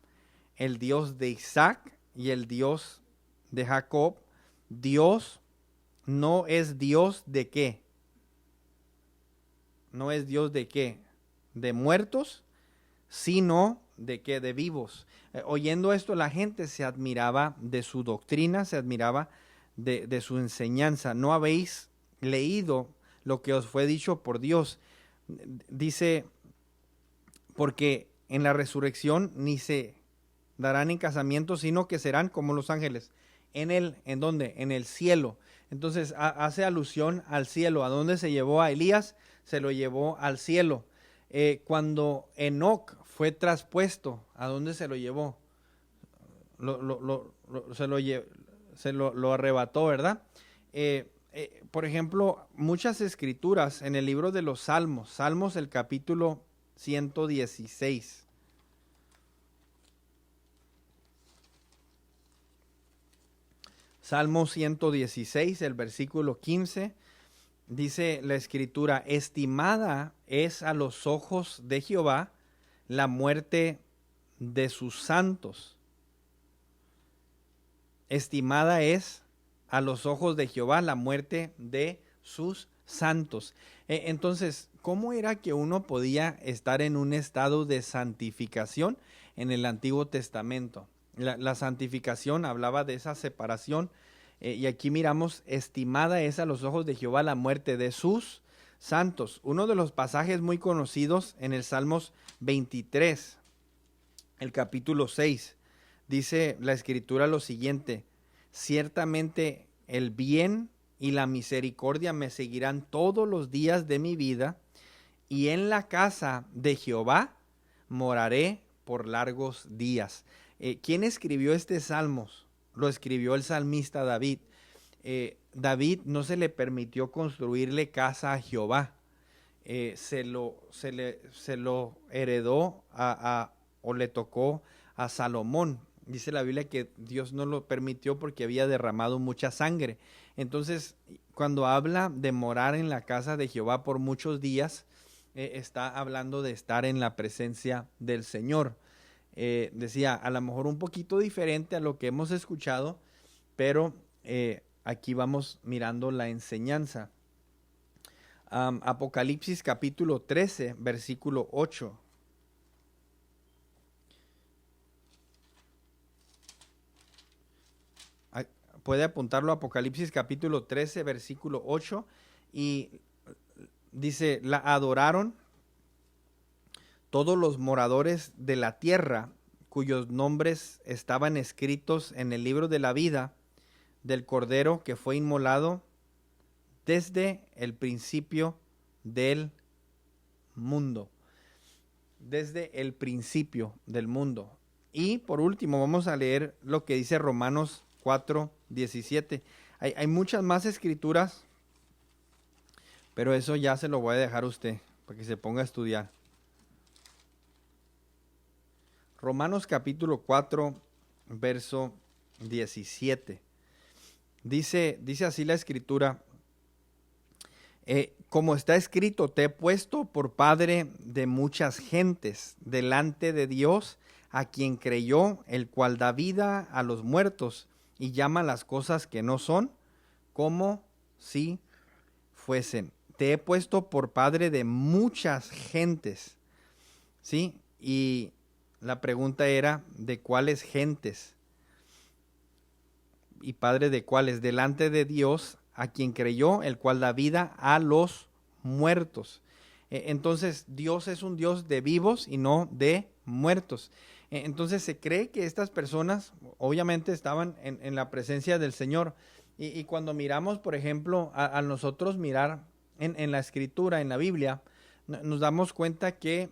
el Dios de Isaac y el Dios de Jacob? Dios no es Dios de qué. No es Dios de qué. De muertos, sino de qué, de vivos. Oyendo esto, la gente se admiraba de su doctrina, se admiraba de su enseñanza. ¿No habéis leído lo que os fue dicho por Dios? Dice, porque en la resurrección ni se darán en casamiento, sino que serán como los ángeles. ¿En dónde? En el cielo. Entonces hace alusión al cielo. ¿A dónde se llevó a Elías? Se lo llevó al cielo. Cuando Enoc fue traspuesto, ¿a dónde se lo llevó? Se lo arrebató, ¿verdad? Por ejemplo, muchas escrituras en el libro de los Salmos, Salmos el capítulo 116. Salmo 116, el versículo 15, dice la escritura: estimada es a los ojos de Jehová la muerte de sus santos. Estimada es a los ojos de Jehová la muerte de sus santos. Entonces, ¿cómo era que uno podía estar en un estado de santificación en el Antiguo Testamento? La santificación hablaba de esa separación, y aquí miramos: estimada es a los ojos de Jehová la muerte de sus santos. Uno de los pasajes muy conocidos en el Salmos 23, el capítulo 6, dice la escritura lo siguiente: ciertamente el bien y la misericordia me seguirán todos los días de mi vida, y en la casa de Jehová moraré por largos días. ¿Quién escribió este salmos? Lo escribió el salmista David. David no se le permitió construirle casa a Jehová. Se lo heredó o le tocó a Salomón. Dice la Biblia que Dios no lo permitió porque había derramado mucha sangre. Entonces, cuando habla de morar en la casa de Jehová por muchos días, está hablando de estar en la presencia del Señor. Decía, a lo mejor un poquito diferente a lo que hemos escuchado, pero aquí vamos mirando la enseñanza. Apocalipsis capítulo 13, versículo 8. Puede apuntarlo, Apocalipsis capítulo 13, versículo 8, y dice: la adoraron todos los moradores de la tierra, cuyos nombres estaban escritos en el libro de la vida del Cordero que fue inmolado desde el principio del mundo. Desde el principio del mundo. Y por último vamos a leer lo que dice Romanos 4:17. Hay muchas más escrituras, pero eso ya se lo voy a dejar a usted para que se ponga a estudiar. Romanos capítulo 4, verso 17. Dice así la escritura: como está escrito, te he puesto por padre de muchas gentes delante de Dios, a quien creyó, el cual da vida a los muertos y llama las cosas que no son como si fuesen. Te he puesto por padre de muchas gentes, ¿sí? Y la pregunta era: ¿de cuáles gentes? ¿Y padre de cuáles? Delante de Dios, a quien creyó, el cual da vida a los muertos. Entonces, Dios es un Dios de vivos y no de muertos. Entonces, se cree que estas personas obviamente estaban en la presencia del Señor. Y cuando miramos, por ejemplo, a nosotros mirar en la Escritura, en la Biblia, nos damos cuenta que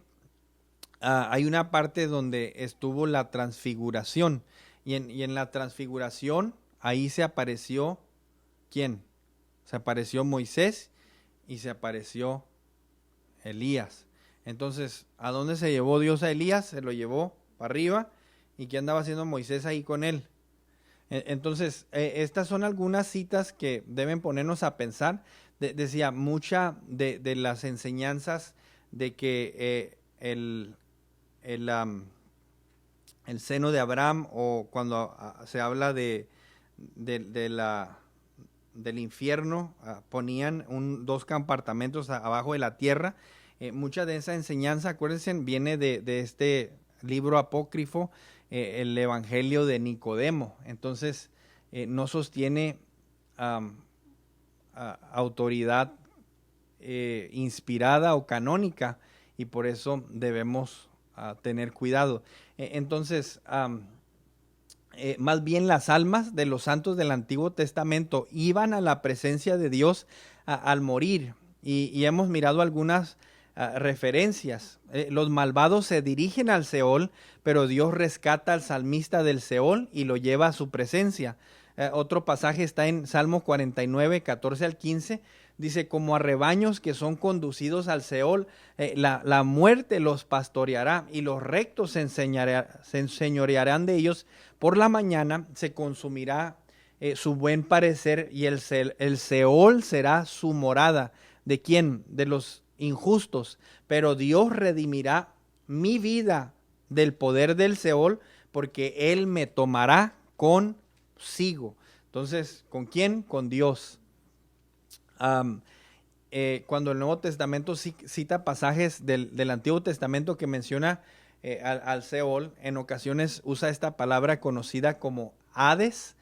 hay una parte donde estuvo la transfiguración. Y en la transfiguración, ahí se apareció, ¿quién? Se apareció Moisés y se apareció Elías. Entonces, ¿a dónde se llevó Dios a Elías? Se lo llevó para arriba. ¿Y qué andaba haciendo Moisés ahí con él? Entonces, estas son algunas citas que deben ponernos a pensar. Decía, mucha de las enseñanzas de que el seno de Abraham, o cuando se habla del infierno, ponían dos compartamentos abajo de la tierra. Mucha de esa enseñanza, acuérdense, viene de este libro apócrifo, el Evangelio de Nicodemo. Entonces, no sostiene autoridad inspirada o canónica, y por eso debemos tener cuidado. Entonces, más bien las almas de los santos del Antiguo Testamento iban a la presencia de Dios al morir, y hemos mirado algunas referencias. Los malvados se dirigen al Seol, pero Dios rescata al salmista del Seol y lo lleva a su presencia. Otro pasaje está en Salmo 49, 14 al 15. Dice, como a rebaños que son conducidos al Seol, la muerte los pastoreará, y los rectos se enseñorearán de ellos. Por la mañana se consumirá su buen parecer, y el Seol será su morada. ¿De quién? De los injustos. Pero Dios redimirá mi vida del poder del Seol, porque Él me tomará consigo. Entonces, ¿con quién? Con Dios. Cuando el Nuevo Testamento cita pasajes del Antiguo Testamento que menciona al Seol, en ocasiones usa esta palabra conocida como Hades,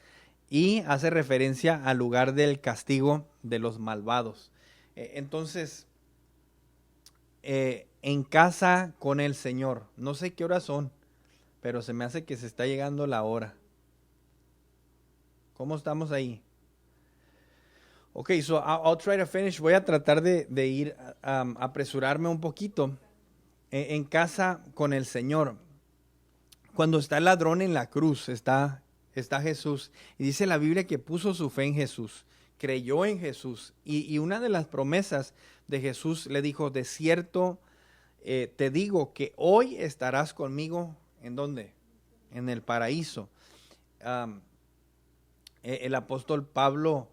y hace referencia al lugar del castigo de los malvados. Entonces, en casa con el Señor. No sé qué horas son, pero se me hace que se está llegando la hora. ¿Cómo estamos ahí? Ok, so I'll try to finish. Voy a tratar de ir apresurarme un poquito. En casa con el Señor. Cuando está el ladrón en la cruz, está Jesús. Y dice la Biblia que puso su fe en Jesús, creyó en Jesús. Y una de las promesas de Jesús le dijo, de cierto te digo que hoy estarás conmigo. ¿En dónde? En el paraíso. El apóstol Pablo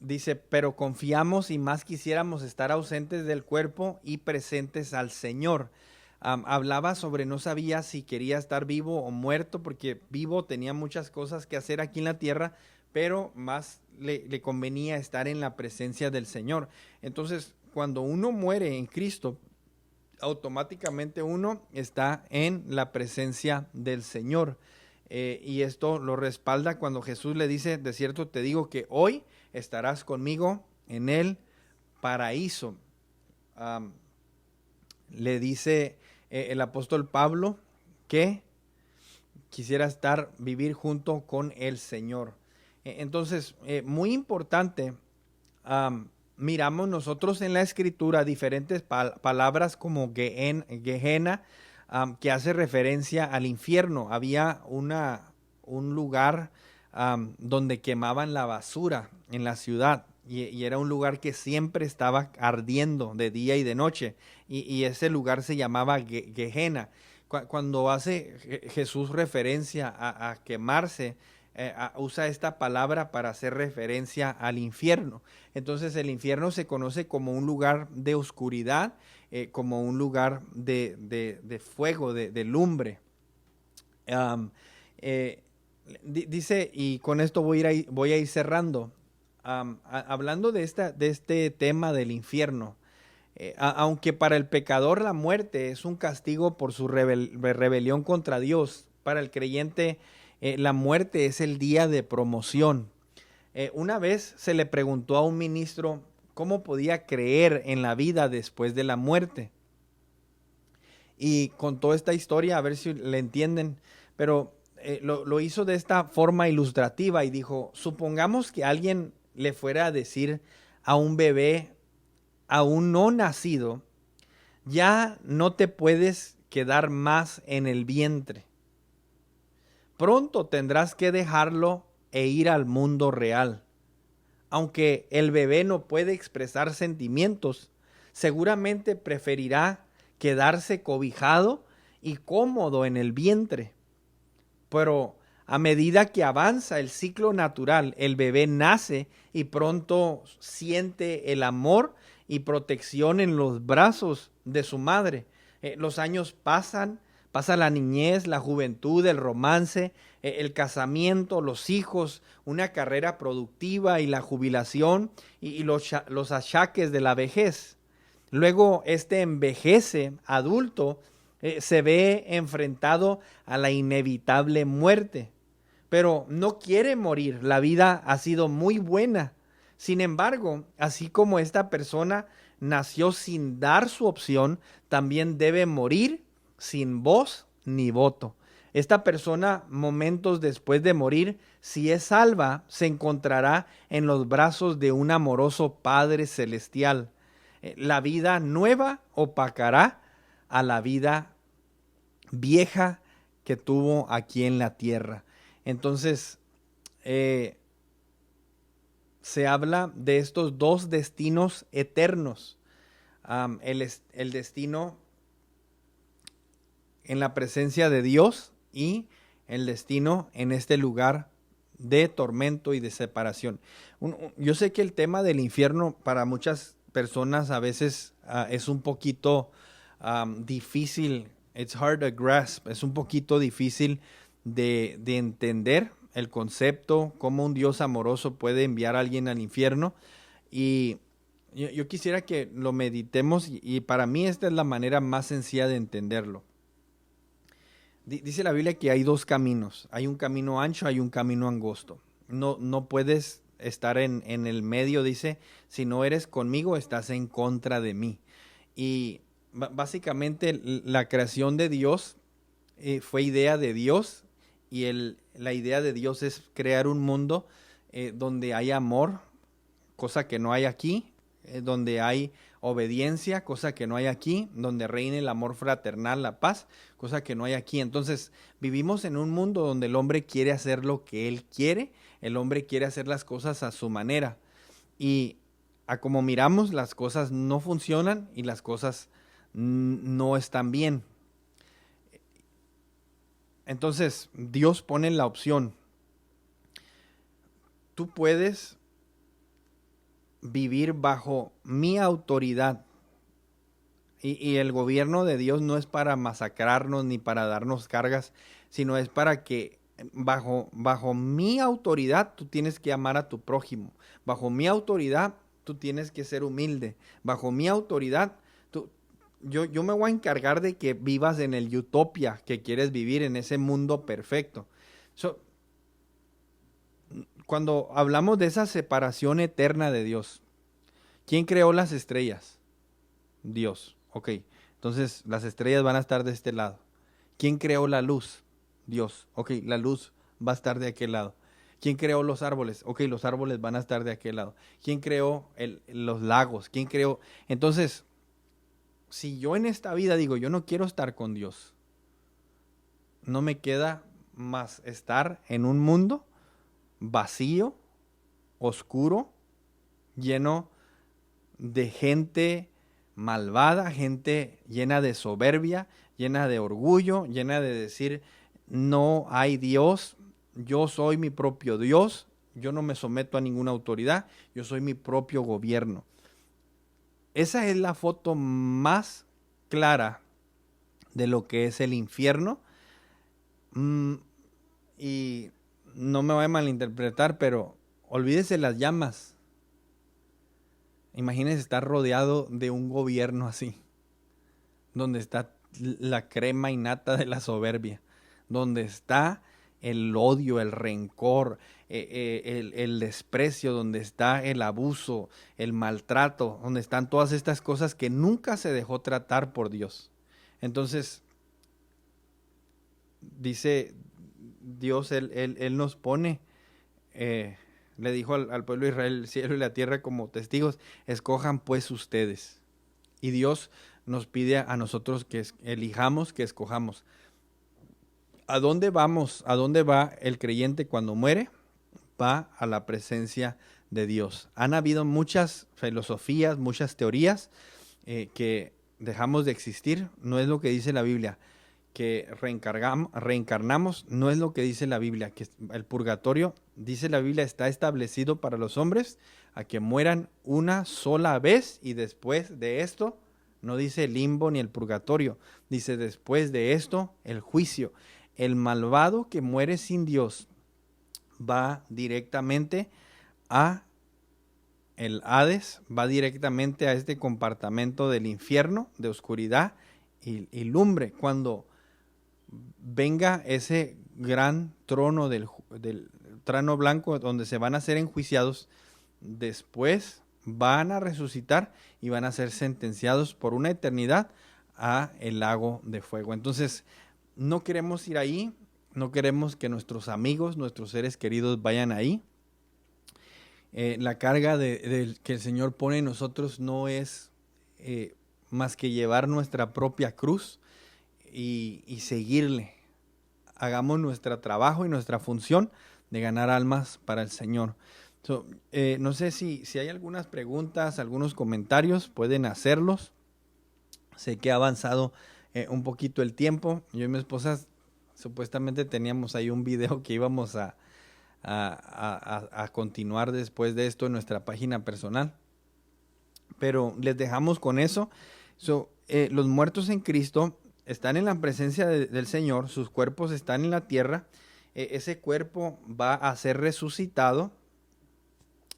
dice, pero confiamos y más quisiéramos estar ausentes del cuerpo y presentes al Señor. Hablaba sobre, no sabía si quería estar vivo o muerto, porque vivo tenía muchas cosas que hacer aquí en la tierra, pero más le convenía estar en la presencia del Señor. Entonces, cuando uno muere en Cristo, automáticamente uno está en la presencia del Señor. Y esto lo respalda cuando Jesús le dice, de cierto te digo que hoy estarás conmigo en el paraíso. Le dice el apóstol Pablo que quisiera vivir junto con el Señor. Entonces, muy importante, miramos nosotros en la Escritura diferentes palabras como Gehenna, que hace referencia al infierno. Había un lugar donde quemaban la basura en la ciudad, y era un lugar que siempre estaba ardiendo de día y de noche, y ese lugar se llamaba Gehenna. Cuando hace Jesús referencia a quemarse, usa esta palabra para hacer referencia al infierno. Entonces el infierno se conoce como un lugar de oscuridad, como un lugar de fuego, de lumbre. Dice, y con esto voy a ir cerrando, hablando de este tema del infierno. Aunque para el pecador la muerte es un castigo por su rebelión contra Dios, para el creyente la muerte es el día de promoción. Una vez se le preguntó a un ministro cómo podía creer en la vida después de la muerte. Y contó esta historia, a ver si le entienden, pero lo hizo de esta forma ilustrativa y dijo, supongamos que alguien le fuera a decir a un bebé aún no nacido, ya no te puedes quedar más en el vientre. Pronto tendrás que dejarlo e ir al mundo real. aunque el bebé no puede expresar sentimientos, seguramente preferirá quedarse cobijado y cómodo en el vientre. Pero a medida que avanza el ciclo natural, el bebé nace y pronto siente el amor y protección en los brazos de su madre. Los años pasan, pasa la niñez, la juventud, el romance, el casamiento, los hijos, una carrera productiva y la jubilación y los achaques de la vejez. Luego este envejece adulto, se ve enfrentado a la inevitable muerte, pero no quiere morir. La vida ha sido muy buena. Sin embargo, así como esta persona nació sin dar su opción, también debe morir sin voz ni voto. Esta persona, momentos después de morir, si es salva, se encontrará en los brazos de un amoroso Padre Celestial. La vida nueva opacará a la vida vieja que tuvo aquí en la tierra. Entonces, se habla de estos dos destinos eternos. El destino en la presencia de Dios y el destino en este lugar de tormento y de separación. Yo sé que el tema del infierno para muchas personas a veces es un poquito difícil. It's hard to grasp. Es un poquito difícil de entender el concepto, cómo un Dios amoroso puede enviar a alguien al infierno. Y yo quisiera que lo meditemos y para mí esta es la manera más sencilla de entenderlo. Dice la Biblia que hay dos caminos. Hay un camino ancho, hay un camino angosto. No puedes estar en el medio, dice, si no eres conmigo, estás en contra de mí. Y básicamente la creación de Dios fue idea de Dios y la idea de Dios es crear un mundo donde hay amor, cosa que no hay aquí, donde hay obediencia, cosa que no hay aquí, donde reine el amor fraternal, la paz, cosa que no hay aquí. Entonces vivimos en un mundo donde el hombre quiere hacer lo que él quiere, el hombre quiere hacer las cosas a su manera y a como miramos las cosas no funcionan y las cosas no están bien. Entonces Dios pone la opción. Tú puedes vivir bajo mi autoridad. Y el gobierno de Dios no es para masacrarnos ni para darnos cargas, sino es para que bajo mi autoridad tú tienes que amar a tu prójimo. Bajo mi autoridad tú tienes que ser humilde. Bajo mi autoridad yo me voy a encargar de que vivas en el utopia que quieres vivir, en ese mundo perfecto. Cuando hablamos de esa separación eterna de Dios, ¿quién creó las estrellas? Dios. Ok, entonces las estrellas van a estar de este lado. ¿Quién creó la luz? Dios. Ok, la luz va a estar de aquel lado. ¿Quién creó los árboles? Ok, los árboles van a estar de aquel lado. ¿Quién creó los lagos? ¿Quién creó? Entonces, si yo en esta vida digo, yo no quiero estar con Dios, no me queda más estar en un mundo vacío, oscuro, lleno de gente malvada, gente llena de soberbia, llena de orgullo, llena de decir, no hay Dios, yo soy mi propio Dios, yo no me someto a ninguna autoridad, yo soy mi propio gobierno. Esa es la foto más clara de lo que es el infierno. Y no me voy a malinterpretar, pero olvídese las llamas. Imagínese estar rodeado de un gobierno así, donde está la crema innata de la soberbia, donde está el odio, el rencor, el desprecio, donde está el abuso, el maltrato, donde están todas estas cosas que nunca se dejó tratar por Dios. Entonces, dice Dios, Él nos pone, le dijo al pueblo de Israel, el cielo y la tierra como testigos, escojan pues ustedes. Y Dios nos pide a nosotros que elijamos, que escojamos. ¿A dónde vamos? ¿A dónde va el creyente cuando muere? Va a la presencia de Dios. Han habido muchas filosofías, muchas teorías que dejamos de existir. No es lo que dice la Biblia. Que reencarnamos, no es lo que dice la Biblia. Que el purgatorio, dice la Biblia, está establecido para los hombres a que mueran una sola vez, y después de esto, no dice el limbo ni el purgatorio, dice después de esto el juicio. El malvado que muere sin Dios va directamente a el Hades, va directamente a este compartimento del infierno, de oscuridad y lumbre. Cuando venga ese gran trono del trono blanco donde se van a ser enjuiciados, después van a resucitar y van a ser sentenciados por una eternidad a el lago de fuego. Entonces, no queremos ir ahí, no queremos que nuestros amigos, nuestros seres queridos vayan ahí. La carga que el Señor pone en nosotros no es más que llevar nuestra propia cruz y seguirle. Hagamos nuestro trabajo y nuestra función de ganar almas para el Señor. No sé si hay algunas preguntas, algunos comentarios, pueden hacerlos. Sé que ha avanzado un poquito el tiempo. Yo y mi esposa supuestamente teníamos ahí un video que íbamos a continuar después de esto en nuestra página personal. Pero les dejamos con eso. Los muertos en Cristo están en la presencia del Señor, sus cuerpos están en la tierra. Ese cuerpo va a ser resucitado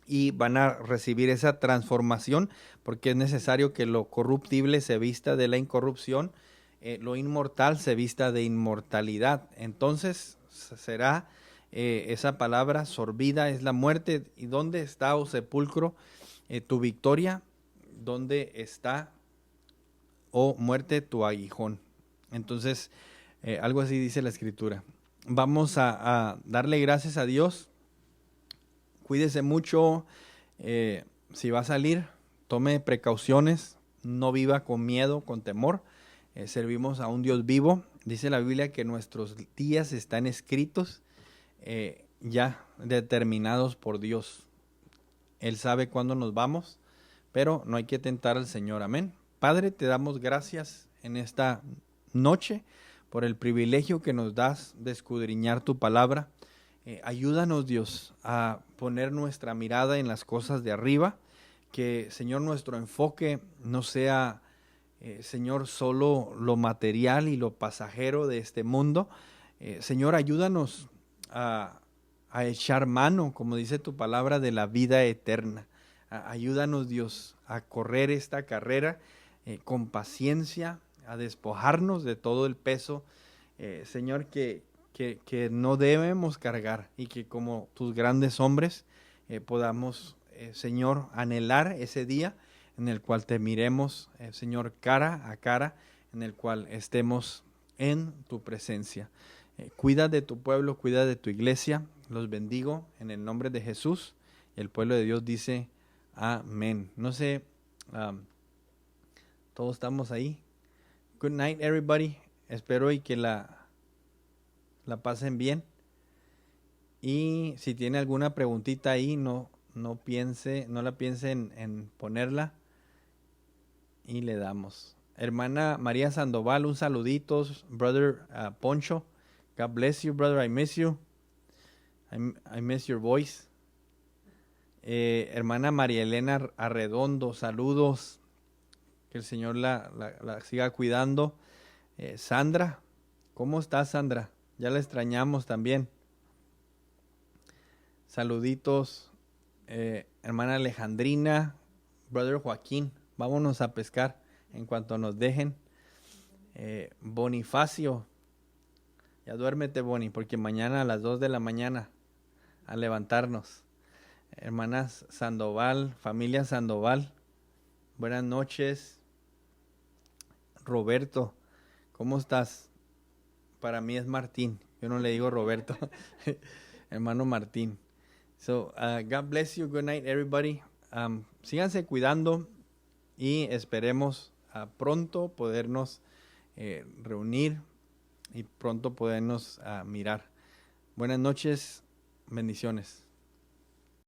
y van a recibir esa transformación, porque es necesario que lo corruptible se vista de la incorrupción, lo inmortal se vista de inmortalidad. Entonces será esa palabra sorbida, es la muerte. ¿Y dónde está, oh sepulcro, tu victoria? ¿Dónde está, oh muerte, tu aguijón? Entonces, algo así dice la Escritura. Vamos a darle gracias a Dios. Cuídese mucho. Si va a salir, tome precauciones. No viva con miedo, con temor. Servimos a un Dios vivo. Dice la Biblia que nuestros días están escritos, ya determinados por Dios. Él sabe cuándo nos vamos, pero no hay que tentar al Señor. Amén. Padre, te damos gracias en esta noche por el privilegio que nos das de escudriñar tu palabra. Ayúdanos, Dios, a poner nuestra mirada en las cosas de arriba, que, Señor, nuestro enfoque no sea, Señor, solo lo material y lo pasajero de este mundo. Señor, ayúdanos a echar mano, como dice tu palabra, de la vida eterna. Ayúdanos, Dios, a correr esta carrera con paciencia, a despojarnos de todo el peso, Señor, que no debemos cargar, y que como tus grandes hombres podamos, Señor, anhelar ese día en el cual te miremos, Señor, cara a cara, en el cual estemos en tu presencia. Cuida de tu pueblo, cuida de tu iglesia. Los bendigo en el nombre de Jesús. Y el pueblo de Dios dice amén. No sé, todos estamos ahí. Good night, everybody. Espero y que la pasen bien. Y si tiene alguna preguntita ahí, no la piense en ponerla, y le damos. Hermana María Sandoval, un saludito. Brother Poncho, God bless you, brother. I miss you. I miss your voice. Hermana María Elena Arredondo, saludos. Que el Señor la siga cuidando. Sandra, ¿cómo estás, Sandra? Ya la extrañamos también. Saluditos. Hermana Alejandrina, brother Joaquín, vámonos a pescar en cuanto nos dejen. Bonifacio, ya duérmete, Boni, porque mañana a las 2 de la mañana a levantarnos. Hermanas Sandoval, familia Sandoval, buenas noches. Roberto, ¿cómo estás? Para mí es Martín, yo no le digo Roberto. Hermano Martín. So, God bless you, good night everybody. Síganse cuidando y esperemos pronto podernos reunir y pronto podernos mirar. Buenas noches, bendiciones.